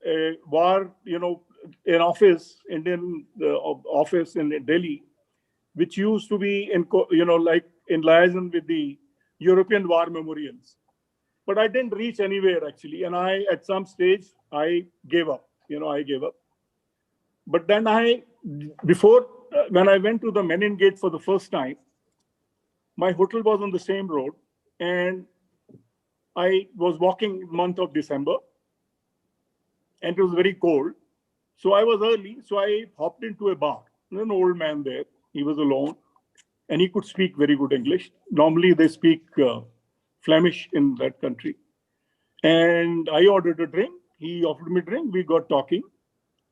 Speaker 5: a war, an office, Indian office in Delhi, which used to be in liaison with the European war memorials. But I didn't reach anywhere actually, and at some stage I gave up. I gave up. But then when I went to the Menin Gate for the first time, my hotel was on the same road, and I was walking month of December, and it was very cold. So I was early, so I hopped into a bar. There's an old man there. He was alone, and he could speak very good English. Normally they speak Flemish in that country. And I ordered a drink. He offered me a drink. We got talking.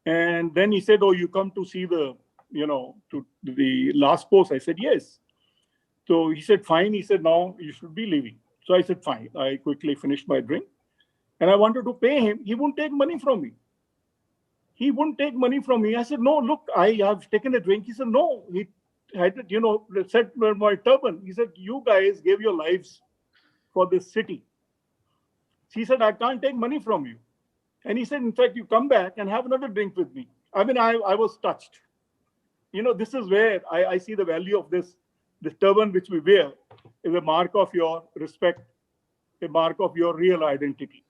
Speaker 5: And then he said, "Oh, you come to see to the last post?" I said, "Yes." So he said, "Fine." He said, "Now you should be leaving." So I said, "Fine." I quickly finished my drink. And I wanted to pay him. He wouldn't take money from me. He wouldn't take money from me. I said, "No, look, I have taken a drink." He said, "No." He had, said my turban. He said, "You guys gave your lives for this city." He said, "I can't take money from you." And he said, "In fact, you come back and have another drink with me." I mean, I was touched. This is where I see the value of this turban which we wear is a mark of your respect, a mark of your real identity.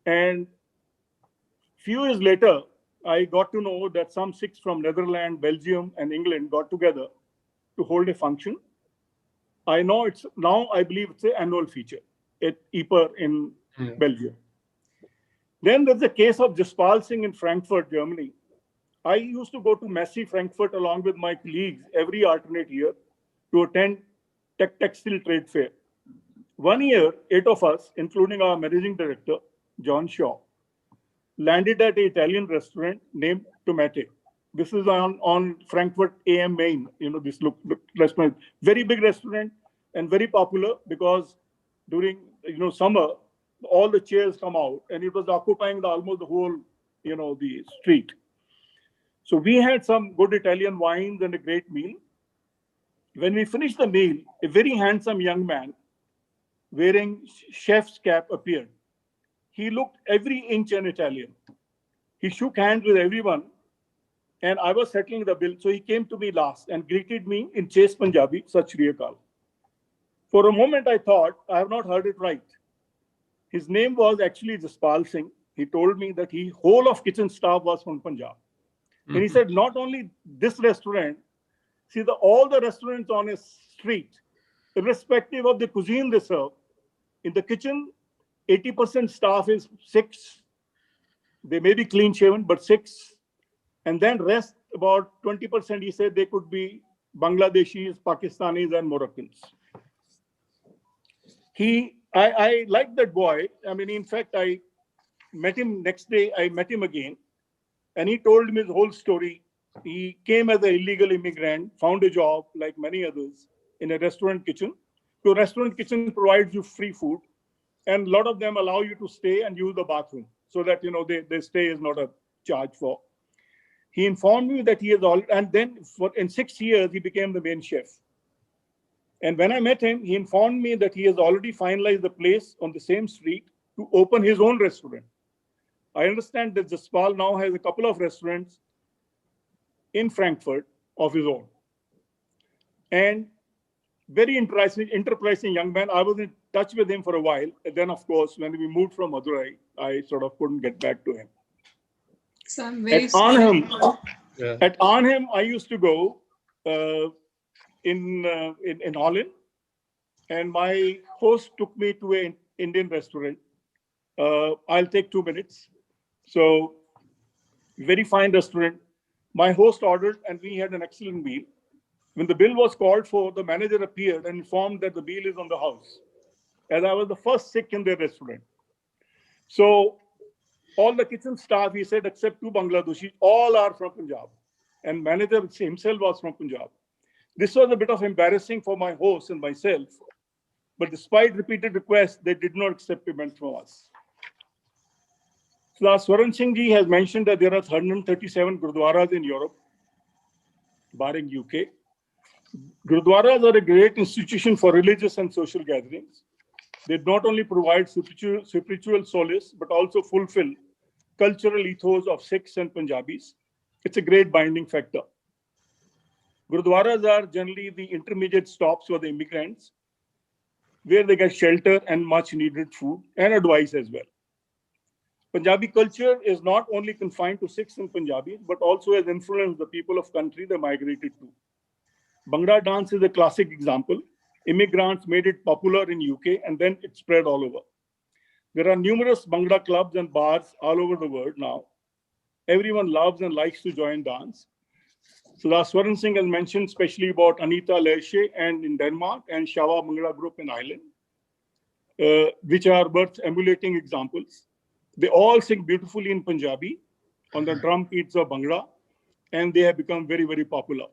Speaker 5: And few years later, I got to know that some Sikhs from Netherlands, Belgium, and England got together to hold a function. I believe it's an annual feature at Ypres in Belgium. Then there's the case of Jaspal Singh in Frankfurt, Germany. I used to go to Messe Frankfurt along with my colleagues every alternate year to attend textile trade fair. One year, 8 of us, including our managing director, John Shaw, landed at an Italian restaurant named Tomate. This is on Frankfurt AM Main. This restaurant, very big restaurant and very popular because during summer, all the chairs come out and it was occupying almost the whole, the street. So we had some good Italian wines and a great meal. When we finished the meal, a very handsome young man wearing chef's cap appeared. He looked every inch an Italian. He shook hands with everyone and I was settling the bill. So he came to me last and greeted me in chaste Punjabi, Sat Shri Akal. For a moment, I thought, I have not heard it right. His name was actually Jaspal Singh. He told me that whole of kitchen staff was from Punjab. Mm-hmm. And he said, not only this restaurant, see all the restaurants on his street, irrespective of the cuisine they serve, in the kitchen, 80% staff is Sikhs. They may be clean shaven, but Sikhs. And then rest, about 20%, he said they could be Bangladeshis, Pakistanis, and Moroccans. I liked that boy. I mean, in fact, I met him next day. I met him again. And he told me his whole story. He came as an illegal immigrant, found a job like many others in a restaurant kitchen. So restaurant kitchen provides you free food. And a lot of them allow you to stay and use the bathroom so that, their stay is not a charge for. He informed me that he has and then in 6 years, he became the main chef. And when I met him, he informed me that he has already finalized the place on the same street to open his own restaurant. I understand that Jaspal now has a couple of restaurants in Frankfurt of his own. And very enterprising young man. I was in touch with him for a while. And then, of course, when we moved from Madurai, I sort of couldn't get back to him.
Speaker 4: So I'm very sorry.
Speaker 5: At Arnhem, I used to go in Holland, and my host took me to an Indian restaurant. I'll take 2 minutes. So very fine restaurant. My host ordered and we had an excellent meal. When the bill was called for, the manager appeared and informed that the bill is on the house, as I was the first Sikh in their restaurant. So all the kitchen staff, he said, except 2 Bangladeshis, all are from Punjab. And manager himself was from Punjab. This was a bit of embarrassing for my host and myself. But despite repeated requests, they did not accept payment from us. So Swarn Singh ji has mentioned that there are 137 Gurdwaras in Europe, barring UK. Gurdwaras are a great institution for religious and social gatherings. They not only provide spiritual solace, but also fulfill cultural ethos of Sikhs and Punjabis. It's a great binding factor. Gurdwaras are generally the intermediate stops for the immigrants, where they get shelter and much needed food and advice as well. Punjabi culture is not only confined to Sikhs and Punjabis, but also has influenced the people of country they migrated to. Bhangra dance is a classic example. Immigrants made it popular in UK and then it spread all over. There are numerous Bhangra clubs and bars all over the world now. Everyone loves and likes to join dance. So Swarn Singh has mentioned especially about Anita Lershe and in Denmark and Shava Bhangra group in Ireland, which are worth emulating examples. They all sing beautifully in Punjabi on the drum beats of Bhangra, and they have become very, very popular.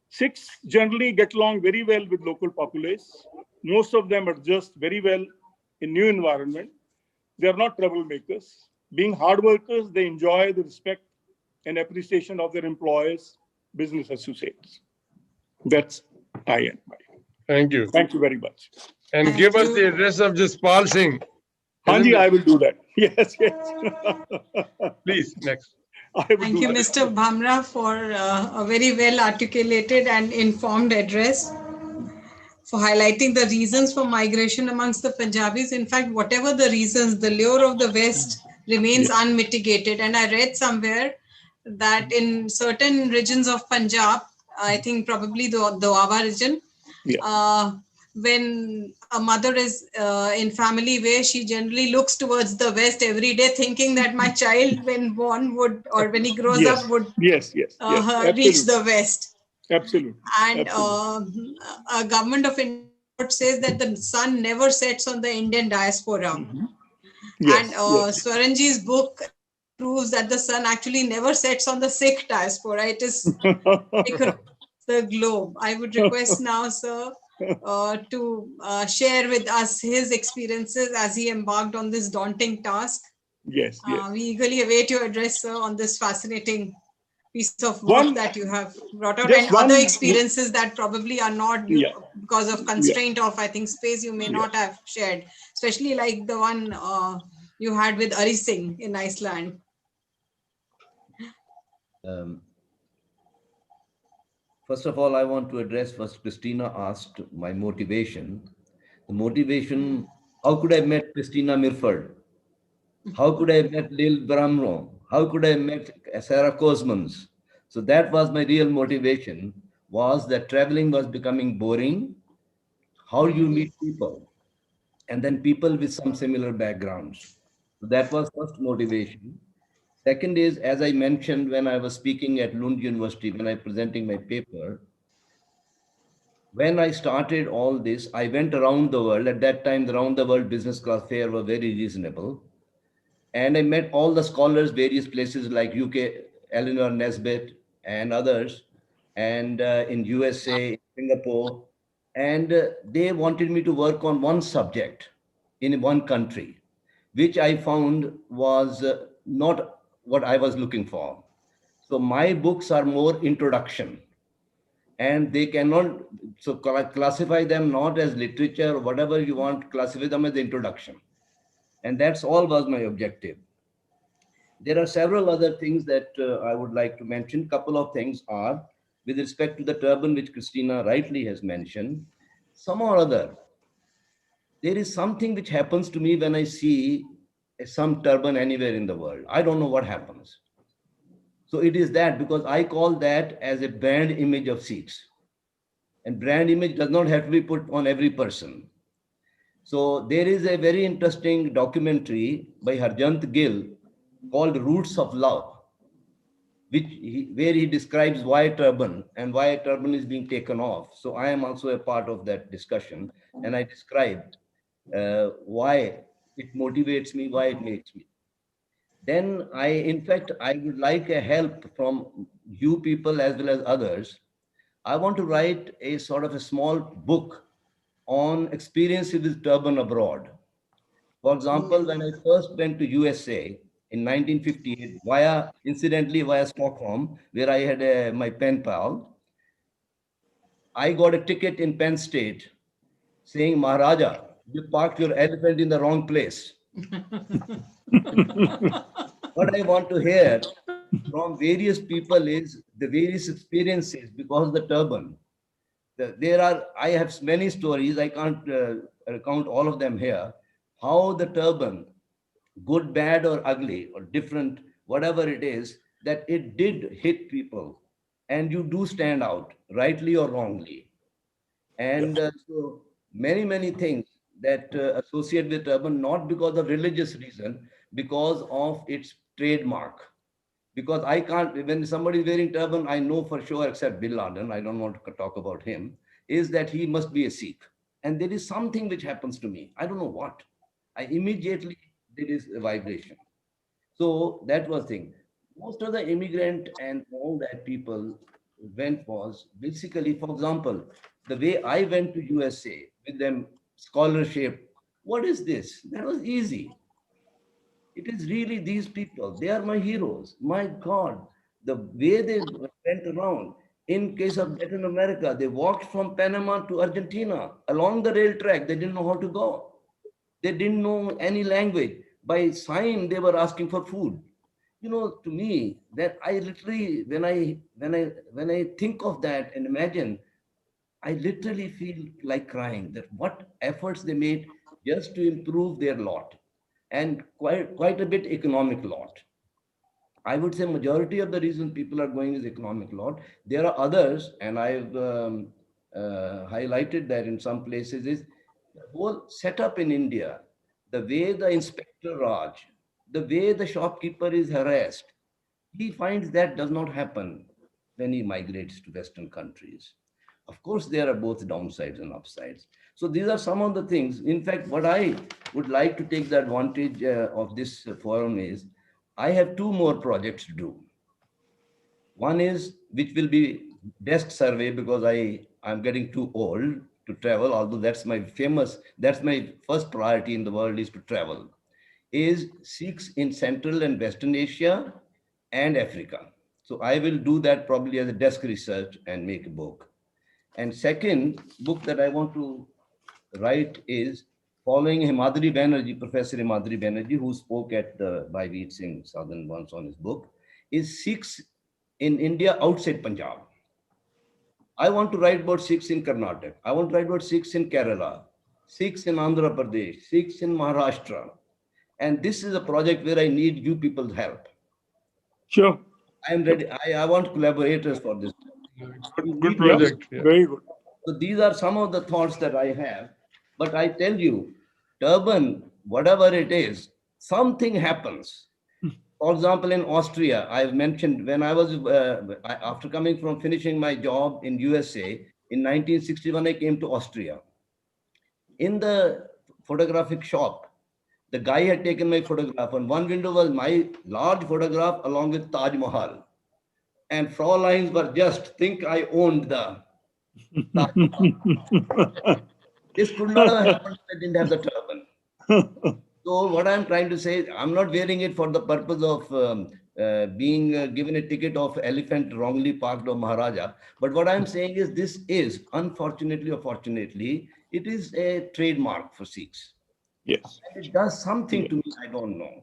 Speaker 5: Sikhs generally get along very well with local populace. Most of them adjust very well in new environment. They are not troublemakers. Being hard workers, they enjoy the respect and appreciation of their employers, business associates. That's I am.
Speaker 1: Thank you.
Speaker 5: Thank you very much.
Speaker 1: And
Speaker 4: Thank
Speaker 1: give us
Speaker 4: you.
Speaker 1: the address of Jaspal Singh.
Speaker 5: Hanji, I will do that. Yes, yes.
Speaker 1: Please, next.
Speaker 5: I will
Speaker 4: Thank
Speaker 5: do
Speaker 4: you,
Speaker 5: that.
Speaker 4: Mr. Bamrah, for a very well articulated and informed address, for highlighting the reasons for migration amongst the Punjabis. In fact, whatever the reasons, the lure of the West remains unmitigated. And I read somewhere that in certain regions of Punjab, I think probably the Doaba region, when a mother is in family way, she generally looks towards the West every day, thinking that my child, when born, would, or when he grows up, would
Speaker 5: reach
Speaker 4: the West.
Speaker 5: Absolutely.
Speaker 4: And a government of India says that the sun never sets on the Indian diaspora. And Swaranji's book proves that the sun actually never sets on the Sikh diaspora. It is across the globe. I would request now, sir, to share with us his experiences as he embarked on this daunting task.
Speaker 5: Yes.
Speaker 4: We eagerly await your address, sir, on this fascinating piece of work that you have brought out, and other experiences that probably are not, because of constraint of, I think, space, you may not have shared, especially like the one you had with Ari Singh in Iceland.
Speaker 6: First of all, I want to address what Kristina asked, my motivation. The motivation, how could I have met Christina Myrvold? How could I have met Lil Bramro? How could I have met Sarah Cosmans? So that was my real motivation, was that traveling was becoming boring. How you meet people, and then people with some similar backgrounds. So that was first motivation. Second is, as I mentioned when I was speaking at Lund University, when I presenting my paper, when I started all this, I went around the world. At that time, the round the world business class fare were very reasonable. And I met all the scholars, various places like UK, Eleanor Nesbitt and others, and in USA, Singapore. And they wanted me to work on one subject in one country, which I found was not what I was looking for. So my books are more introduction, and they cannot, so classify them not as literature or whatever you want, classify them as introduction. And that's all was my objective. There are several other things that I would like to mention. Couple of things are, with respect to the turban, which Kristina rightly has mentioned, some or other, there is something which happens to me when I see some turban anywhere in the world. I don't know what happens. So it is that, because I call that as a brand image of Sikhs. And brand image does not have to be put on every person. So there is a very interesting documentary by Harjant Gill called Roots of Love. where he describes why turban and why turban is being taken off. So I am also a part of that discussion, and I describe why it motivates me, why it makes me. Then in fact, I would like a help from you people as well as others. I want to write a sort of a small book on experiences with turban abroad. For example, when I first went to USA in 1958, incidentally via Stockholm, where I had my pen pal, I got a ticket in Penn State saying, Maharaja, you parked your elephant in the wrong place. What I want to hear from various people is the various experiences because of the turban. I have many stories, I can't recount all of them here, how the turban, good, bad, or ugly, or different, whatever it is, that it did hit people. And you do stand out, rightly or wrongly. And so many things that associate with turban, not because of religious reason, because of its trademark. Because I can't, when somebody is wearing turban, I know for sure, except Bin Laden, I don't want to talk about him, is that he must be a Sikh. And there is something which happens to me. I don't know what. I immediately, there is a vibration. So that was thing. Most of the immigrant and all that people went was basically, for example, the way I went to USA with them scholarship. What is this? That was easy. It is really these people. They are my heroes. My God, the way they went around. In case of Latin America, they walked from Panama to Argentina along the rail track. They didn't know how to go. They didn't know any language. By sign, they were asking for food. You know, to me, that I literally, when I think of that and imagine, I literally feel like crying. That what efforts they made just to improve their lot, and quite a bit economic lot. I would say majority of the reason people are going is economic lot. There are others, and I've highlighted that in some places, is the whole setup in India, the way the inspector Raj, the way the shopkeeper is harassed, he finds that does not happen when he migrates to Western countries. Of course, there are both downsides and upsides. So these are some of the things. In fact, what I would like to take the advantage of this forum is, I have two more projects to do. One is, which will be desk survey, because I'm getting too old to travel, although that's my first priority in the world is to travel, is Sikhs in Central and Western Asia and Africa. So I will do that probably as a desk research and make a book. And second book that I want to write is following Madhuri Banerjee, Professor Madhuri Banerjee, who spoke at the Bhai Singh Sadan once on his book, is Sikhs in India outside Punjab. I want to write about Sikhs in Karnataka. I want to write about Sikhs in Kerala, Sikhs in Andhra Pradesh, Sikhs in Maharashtra. And this is a project where I need you people's help.
Speaker 5: Sure.
Speaker 6: I am ready. I want collaborators for this.
Speaker 1: Good project.
Speaker 5: Yeah. Very good.
Speaker 6: So these are some of the thoughts that I have. But I tell you, turban, whatever it is, something happens. For example, in Austria, I've mentioned when I was, after finishing my job in USA, in 1961, I came to Austria. In the photographic shop, the guy had taken my photograph. On one window was my large photograph along with Taj Mahal. And Fräuleins were just, think I owned the Taj Mahal. This could not have happened if I didn't have the turban. So what I'm trying to say, I'm not wearing it for the purpose of being given a ticket of elephant wrongly parked of Maharaja. But what I'm saying is, this is, unfortunately or fortunately, it is a trademark for Sikhs.
Speaker 5: Yes.
Speaker 6: And it does something to me, I don't know.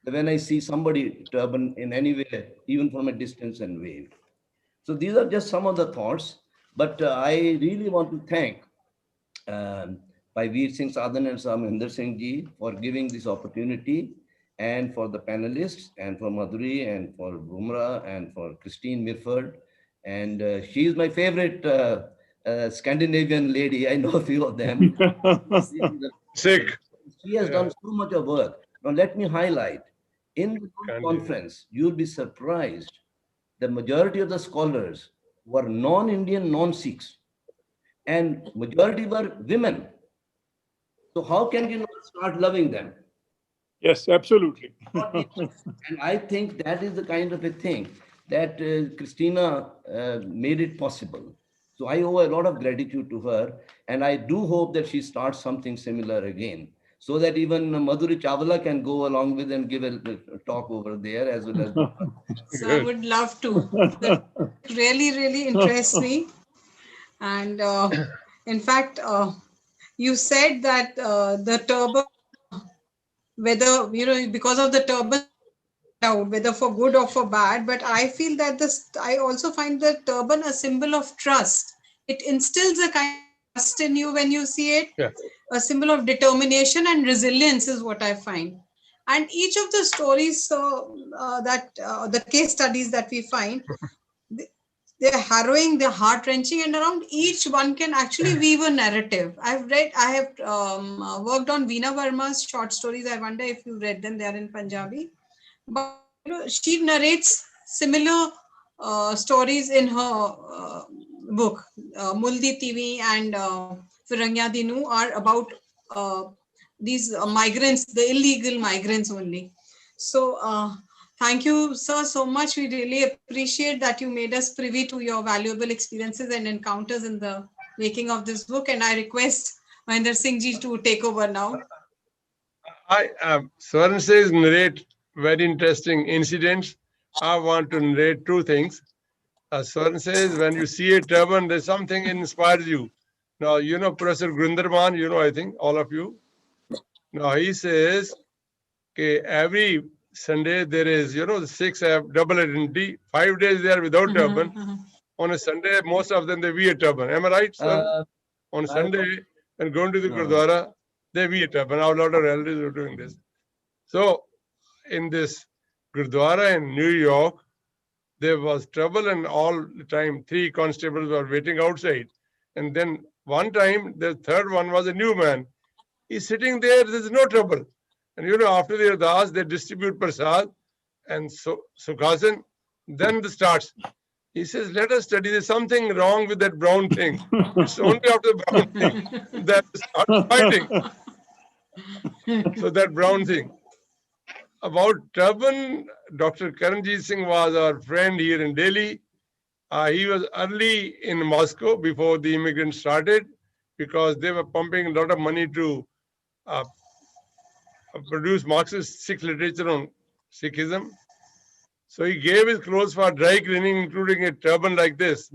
Speaker 6: When I see somebody turban in any way, even from a distance, and wave. So these are just some of the thoughts. But I really want to thank Bhai Veer Singh Sadan and Mohinder Singh Ji for giving this opportunity, and for the panelists, and for Madhuri, and for Bamrah, and for Christine Myrvold. And she is my favorite Scandinavian lady. I know a few of them.
Speaker 1: Sikh.
Speaker 6: She has done so much of work. Now let me highlight, in the conference, you'll be surprised the majority of the scholars were non-Indian, non-Sikhs, and majority were women. So how can you not start loving them?
Speaker 5: Yes, absolutely.
Speaker 6: And I think that is the kind of a thing that Christina made it possible. So I owe a lot of gratitude to her, and I do hope that she starts something similar again, so that even Madhuri Chawla can go along with and give a talk over there as well as.
Speaker 4: So I would love to. That really, really interests me. And in fact, you said that the turban, whether, because of the turban, out, whether for good or for bad, but I feel that I also find the turban a symbol of trust. It instills a kind of trust in you when you see it.
Speaker 1: Yeah.
Speaker 4: A symbol of determination and resilience is what I find. And each of the stories, the case studies that we find, they're harrowing, they're heart-wrenching, and around each one can actually weave a narrative. I have worked on Veena Verma's short stories. I wonder if you read them. They are in Punjabi. But she narrates similar stories in her book. Muldi TV and Firangya Dinu are about these migrants, the illegal migrants only. So thank you, sir, so much. We really appreciate that you made us privy to your valuable experiences and encounters in the making of this book. And I request Mahendra Singh ji to take over now.
Speaker 1: Swarn says narrate very interesting incidents. I want to narrate two things. Swarn says, when you see a turban, there's something inspires you. Now, Professor Grunderman, I think, all of you. Now, he says, okay, every Sunday there is, the Sikhs have double identity. 5 days they are without turban. On a Sunday, most of them, they wear turban. Am I right, sir? On Sunday, when going to the Gurdwara, they wear turban. Now, a lot of relatives are doing this. So, in this Gurdwara in New York, there was trouble, and all the time 3 constables were waiting outside. And then one time, the third one was a new man. He's sitting there, there's no trouble. And after the ardas, they distribute prasad and Sukhasan, then it starts. He says, let us study. There's something wrong with that brown thing. It's only after the brown thing that start fighting. So that brown thing. About turban, Dr. Karanjit Singh was our friend here in Delhi. He was early in Moscow before the immigrants started, because they were pumping a lot of money to produce Marxist Sikh literature on Sikhism. So he gave his clothes for dry cleaning, including a turban like this.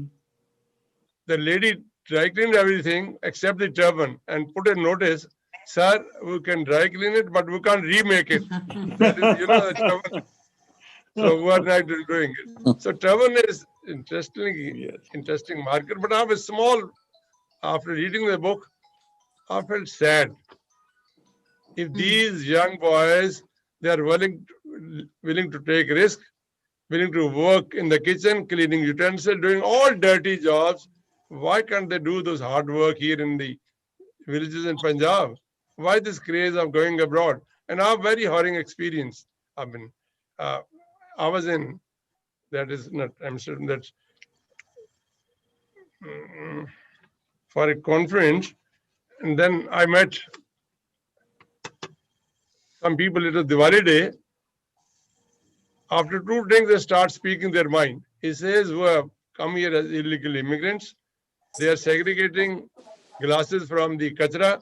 Speaker 1: The lady dry cleaned everything except the turban and put a notice, sir, we can dry clean it, but we can't remake it. That is, the turban. So we are not doing it. So turban is interesting marker. But I have a small, after reading the book, I felt sad. If these young boys, they are willing to take risk, willing to work in the kitchen, cleaning utensils, doing all dirty jobs, why can't they do those hard work here in the villages in Punjab? Why this craze of going abroad? And I have very horrid experience. I mean, I was in, that is not Amsterdam, that's for a conference, and then I met some people. It was Diwali day. After 2 drinks, they start speaking their mind. He says, who have come here as illegal immigrants, they are segregating glasses from the kachra,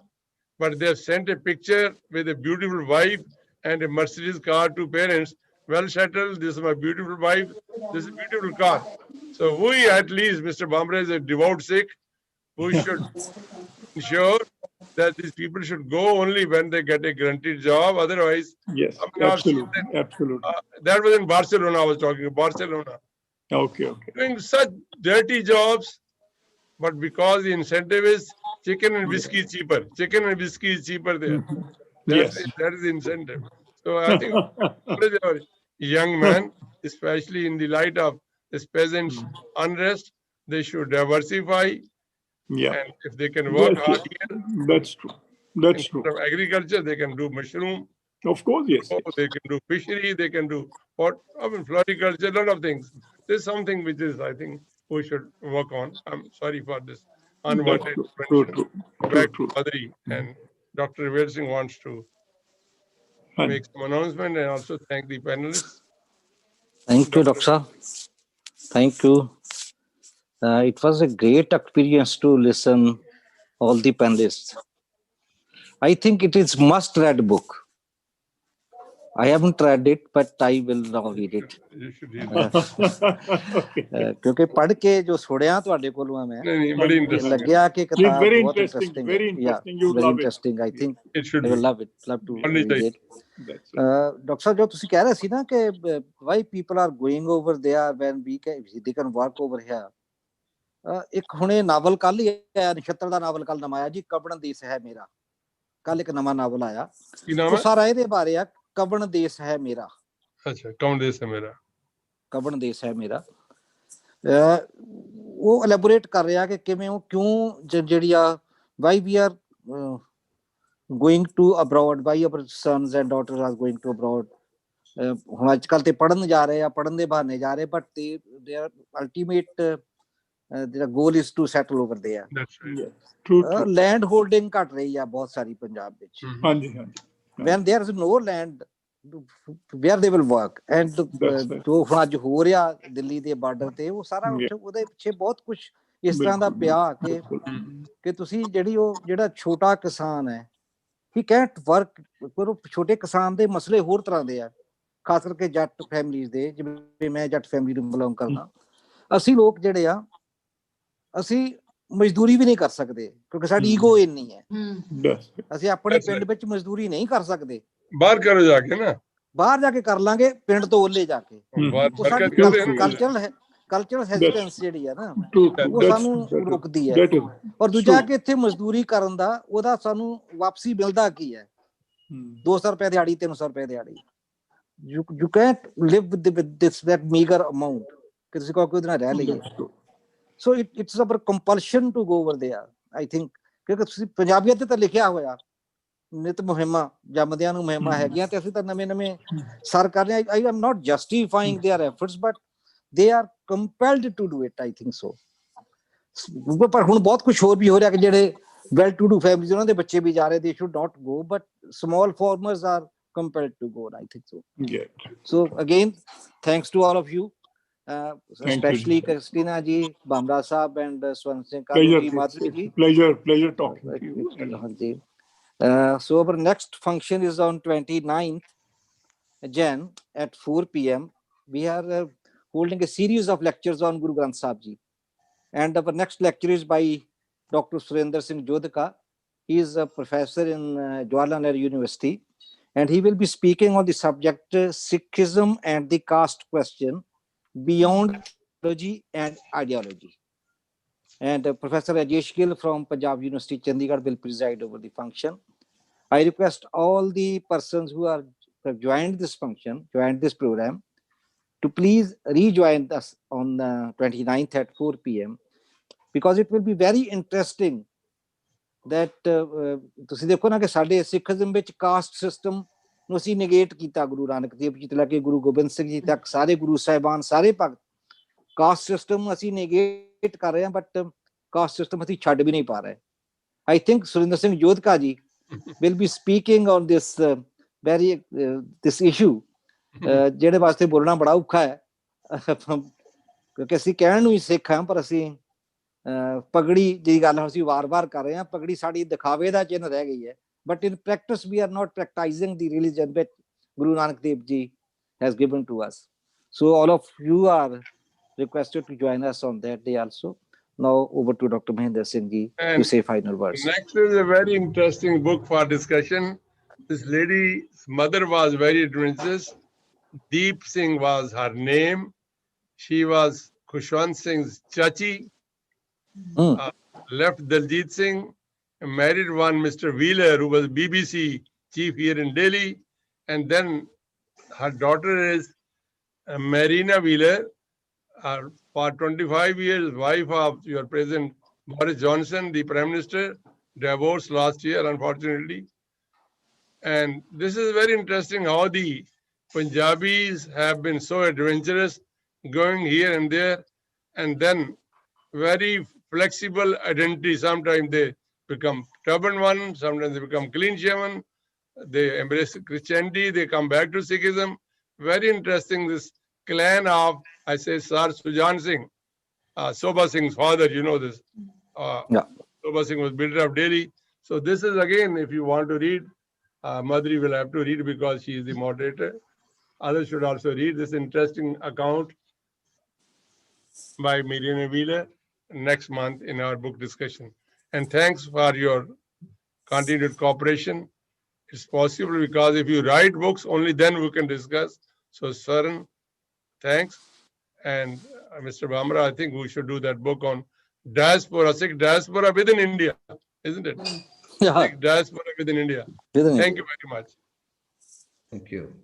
Speaker 1: but they have sent a picture with a beautiful wife and a Mercedes car to parents. Well settled, this is my beautiful wife, this is a beautiful car. So we, at least, Mr. Bamrah is a devout Sikh, who should ensure that these people should go only when they get a guaranteed job. Otherwise,
Speaker 5: yes, absolutely.
Speaker 1: That was in Barcelona. I was talking about Barcelona.
Speaker 5: Okay.
Speaker 1: Doing such dirty jobs, but because the incentive is chicken and whiskey is cheaper. Chicken and whiskey is cheaper there. That is the incentive. So I think young men, especially in the light of this peasants' unrest, they should diversify.
Speaker 5: Yeah.
Speaker 1: And if they can work hard here,
Speaker 5: that's true. That's true.
Speaker 1: Agriculture, they can do mushroom.
Speaker 5: Of course, yes.
Speaker 1: They can do fishery, they can do floriculture, a lot of things. There's something which is, I think, we should work on. I'm sorry for this
Speaker 5: That's
Speaker 1: unwanted
Speaker 5: true,
Speaker 1: mention.
Speaker 5: true,
Speaker 1: Back
Speaker 5: true.
Speaker 1: to Madhuri, and Dr. Rashem Singh wants to
Speaker 5: And
Speaker 1: make some announcement and also thank the panelists.
Speaker 3: Thank you, Doctor. Thank you. It was a great experience to listen all the panelists. I think it is must-read book. I haven't read it, but I will now read it.
Speaker 1: You should read it.
Speaker 5: okay.
Speaker 3: ਕਿਉਂਕਿ ਪੜ੍ਹ ਕੇ ਜੋ ਸੁਣਿਆ ਤੁਹਾਡੇ ਕੋਲੋਂ ਮੈਂ
Speaker 1: ਨਹੀਂ, ਬੜੀ interesting ਹੈ।
Speaker 3: ਲੱਗਿਆ ਕਿ
Speaker 5: It's
Speaker 3: ਕਿਤਾਬ
Speaker 5: very
Speaker 3: ਬਹੁਤ
Speaker 5: interesting,
Speaker 3: ਇੰਟਰਸਟਿੰਗ
Speaker 5: very
Speaker 3: ਹੈ।
Speaker 5: interesting. You'll
Speaker 3: very
Speaker 5: love it.
Speaker 3: interesting. I think
Speaker 1: It should
Speaker 3: I will
Speaker 1: be.
Speaker 3: love to
Speaker 1: Only
Speaker 3: read it.
Speaker 5: That's it.
Speaker 3: Doctor ਸਾਹਿਬ ਜੋ ਤੁਸੀਂ ਕਹਿ ਰਹੇ ਸੀ ਨਾ ਕਿ why people are going over there when they can work over here. ਇੱਕ ਹੁਣੇ novel ਕੱਲ ਹੀ ਆਇਆ, ਨਛੱਤਰ ਦਾ ਨਾਵਲ ਕੱਲ ਨਵਾਂ ਆਇਆ ਜੀ, ਕਬਣ ਦੇਸ ਹੈ ਮੇਰਾ। ਕੱਲ ਇੱਕ ਨਵਾਂ ਨਾਵਲ ਆਇਆ,
Speaker 1: ਕੀ ਨਾਮ
Speaker 3: ਉਹ
Speaker 1: ਹੈ?
Speaker 3: ਸਾਰਾ ਇਹਦੇ ਬਾਰੇ ਆ, ਕਬਣ ਦੇਸ ਹੈ ਮੇਰਾ।
Speaker 1: ਅੱਛਾ, ਕੌਣ ਦੇਸ ਹੈ ਮੇਰਾ?
Speaker 3: ਕਬਣ ਦੇਸ ਹੈ ਮੇਰਾ। ਉਹ ਐਲੈਬੋਰੇਟ ਕਰ ਰਿਹਾ ਕਿ ਕਿਵੇਂ ਉਹ ਕਿਉਂ ਜਿਹੜੀ ਆ why we are going to abroad, why our sons and daughters are going to abroad. ਹੁਣ ਅੱਜ ਕੱਲ੍ਹ ਤੇ ਪੜ੍ਹਨ ਜਾ ਰਹੇ ਆ, ਪੜ੍ਹਨ ਦੇ ਬਹਾਨੇ ਜਾ ਰਹੇ, but their ultimate their goal is to settle over there.
Speaker 1: That's right.
Speaker 5: Yes. True, true.
Speaker 3: Land holding ਘਟ ਰਹੀ ਆ ਬਹੁਤ ਸਾਰੀ ਪੰਜਾਬ ਵਿੱਚ।
Speaker 5: ਹਾਂਜੀ, ਹਾਂਜੀ।
Speaker 3: when there is no land where they will work, and ਜੋ ਹੁਣ ਅੱਜ ਹੋ ਰਿਹਾ ਦਿੱਲੀ ਦੇ ਬਾਰਡਰ ਤੇ, ਉਹ ਸਾਰਾ ਉਹਦੇ ਪਿੱਛੇ ਬਹੁਤ ਕੁਝ ਇਸ ਤਰ੍ਹਾਂ ਦਾ ਪਿਆ ਕਿ ਤੁਸੀਂ ਜਿਹੜਾ ਛੋਟਾ ਕਿਸਾਨ ਹੈ, he can't work। ਪਰ ਛੋਟੇ ਕਿਸਾਨ ਦੇ ਮਸਲੇ ਹੋਰ ਤਰ੍ਹਾਂ ਦੇ ਆ, ਖਾਸ ਕਰਕੇ ਜੱਟ ਫੈਮਿਲੀਜ਼ ਦੇ, ਜਿਵੇਂ ਮੈਂ ਜੱਟ ਫੈਮਿਲੀ ਨੂੰ ਬਿਲੋਂਗ ਕਰਦਾ। ਅਸੀਂ ਲੋਕ ਜਿਹੜੇ ਆ, ਅਸੀਂ ਮਜ਼ਦੂਰੀ ਵੀ ਨਹੀਂ ਕਰ ਸਕਦੇ ਕਿਉਂਕਿ ਸਾਡੀ ਈਗੋ ਇੰਨੀ ਹੈ। ਅਸੀਂ ਆਪਣੇ ਪਿੰਡ ਵਿੱਚ ਮਜ਼ਦੂਰੀ ਨਹੀਂ ਕਰ ਸਕਦੇ।
Speaker 1: ਬਾਹਰ ਕਰੋ ਜਾ ਕੇ ਨਾ,
Speaker 3: ਬਾਹਰ ਜਾ ਕੇ ਕਰ ਲਾਂਗੇ, ਪਿੰਡ ਤੋਂ ਓਲੇ ਜਾ ਕੇ। ਉਹ ਸਾਡੀ ਕਲਚਰਲ ਹੈਜ਼ੀਟੈਂਸ ਜਿਹੜੀ ਆ ਨਾ, ਉਹ ਸਾਨੂੰ ਰੋਕਦੀ ਹੈ। ਔਰ ਦੂਜਾ ਕਿ ਇੱਥੇ ਮਜ਼ਦੂਰੀ ਕਰਨ ਦਾ ਉਹਦਾ ਸਾਨੂੰ ਵਾਪਸੀ ਮਿਲਦਾ ਕੀ ਹੈ? 200 ਰੁਪਏ ਦਿਹਾੜੀ, 300 ਰੁਪਏ ਦਿਹਾੜੀ। You can't live with that meager amount ਕਿ ਤੁਸੀਂ ਕਹੋ ਕਿ ਉਹਦੇ ਨਾਲ ਰਹਿ ਲਈਏ। So it's our compulsion to go over there, I think, ਕਿਉਂਕਿ ਤੁਸੀਂ ਪੰਜਾਬੀਅਤ ਤੇ ਤਾਂ ਲਿਖਿਆ ਹੋਇਆ ਨਿਤ ਮੁਹਿੰਮਾਂ, ਜੰਮਦਿਆਂ ਨੂੰ ਮੁਹਿੰਮਾਂ ਹੈਗੀਆਂ, ਤੇ ਅਸੀਂ ਤਾਂ ਨਵੇਂ ਸਰ ਕਰ ਰਹੇ ਹਾਂ। I am not justifying their efforts, but they are compelled to do it, I think so. ਪਰ ਹੁਣ ਬਹੁਤ ਕੁਝ ਹੋਰ ਵੀ ਹੋ ਰਿਹਾ ਕਿ ਜਿਹੜੇ well to do families, ਉਹਨਾਂ ਦੇ ਬੱਚੇ ਵੀ ਜਾ ਰਹੇ, they should not go, but small farmers are compelled to go, I think so.
Speaker 5: Yeah.
Speaker 3: So again, thanks to all of you. Especially Kristina ji, Bamrah Sahab, and Swarn Singh Kahlon ji, Madhuri ji.
Speaker 5: Pleasure talking to you.
Speaker 3: So our next function is on 29th Jan at 4 p.m. We are holding a series of lectures on Guru Granth Sahib ji, and our next lecture is by Dr. Surinder Singh Jodhka. He is a professor in Jawaharlal Nehru University, and he will be speaking on the subject Sikhism and the caste question beyond theology and ideology. And Professor Rajesh Gill from Punjab University, Chandigarh, will preside over the function. I request all the persons who have joined this function, joined this program, to please rejoin us on 29th at 4 p.m. because it will be very interesting that ਤੁਸੀਂ ਦੇਖੋ ਨਾ ਕਿ ਸਾਡੇ Sikhism ਵਿੱਚ caste system ਨੂੰ ਅਸੀਂ ਨਿਗੇਟ ਕੀਤਾ, ਗੁਰੂ ਨਾਨਕ ਦੇਵ ਜੀ ਤੋਂ ਲੈ ਕੇ ਗੁਰੂ ਗੋਬਿੰਦ ਸਿੰਘ ਜੀ ਤੱਕ ਸਾਰੇ ਗੁਰੂ ਸਾਹਿਬਾਨ, ਸਾਰੇ ਭਗਤ, ਕਾਸਟ ਸਿਸਟਮ ਅਸੀਂ ਨਿਗੇਟ ਕਰ ਰਹੇ ਹਾਂ, ਬਟ ਕਾਸਟ ਸਿਸਟਮ ਅਸੀਂ ਛੱਡ ਵੀ ਨਹੀਂ ਪਾ ਰਹੇ। I think Surinder Singh Jodhka ji will be speaking on this this issue, ਜਿਹੜੇ ਵਾਸਤੇ ਬੋਲਣਾ ਬੜਾ ਔਖਾ ਹੈ ਕਿਉਂਕਿ ਅਸੀਂ ਕਹਿਣ ਨੂੰ ਹੀ ਸਿੱਖ ਹਾਂ, ਪਰ ਅਸੀਂ ਪਗੜੀ ਦੀ ਗੱਲ ਅਸੀਂ ਵਾਰ-ਵਾਰ ਕਰ ਰਹੇ ਹਾਂ। ਪਗੜੀ ਸਾਡੀ ਦਿਖਾਵੇ ਦਾ ਚਿੰਨ੍ਹ ਰਹਿ ਗਈ ਹੈ, but in practice we are not practicing the religion which Guru Nanak Dev Ji has given to us. So all of you are requested to join us on that day also. Now over to Dr. Mahendra Singh Ji to say final words.
Speaker 1: Next is a very interesting book for discussion. This lady's mother was very adventurous. Deep Singh was her name. She was Khushwant Singh's chachi. Left Daljit Singh, married one Mr. Wheeler, who was BBC chief here in Delhi, and then her daughter is Marina Wheeler, for 25 years wife of your President Boris Johnson, the Prime Minister, divorced last year, unfortunately. And this is very interesting how the Punjabis have been so adventurous going here and there, and then very flexible identity. Sometimes they become turban one, sometimes they become clean shaven, they embrace Christianity, they come back to Sikhism. Very interesting, this clan of, I say, Sar Sujan Singh, Soba Singh's father, you know this.
Speaker 3: Yeah.
Speaker 1: Soba Singh was builder of Delhi. So this is again, if you want to read, Madhuri will have to read because she is the moderator. Others should also read this interesting account by Miriam Wheeler next month in our book discussion. And thanks for your continued cooperation. It's possible because if you write books, only then we can discuss. So Swarn, thanks. And Mr. Bamrah, I think we should do that book on diaspora, Sikh diaspora within India, isn't it?
Speaker 3: Yeah.
Speaker 1: Sikh diaspora within India.
Speaker 3: Within
Speaker 1: Thank
Speaker 3: India.
Speaker 1: you very much.
Speaker 6: Thank you.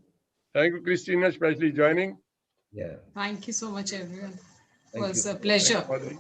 Speaker 1: Thank you, Kristina, especially joining.
Speaker 6: Yeah.
Speaker 4: Thank you so much, everyone. It
Speaker 6: Thank
Speaker 4: was
Speaker 6: you.
Speaker 4: a pleasure.
Speaker 1: Madhuri.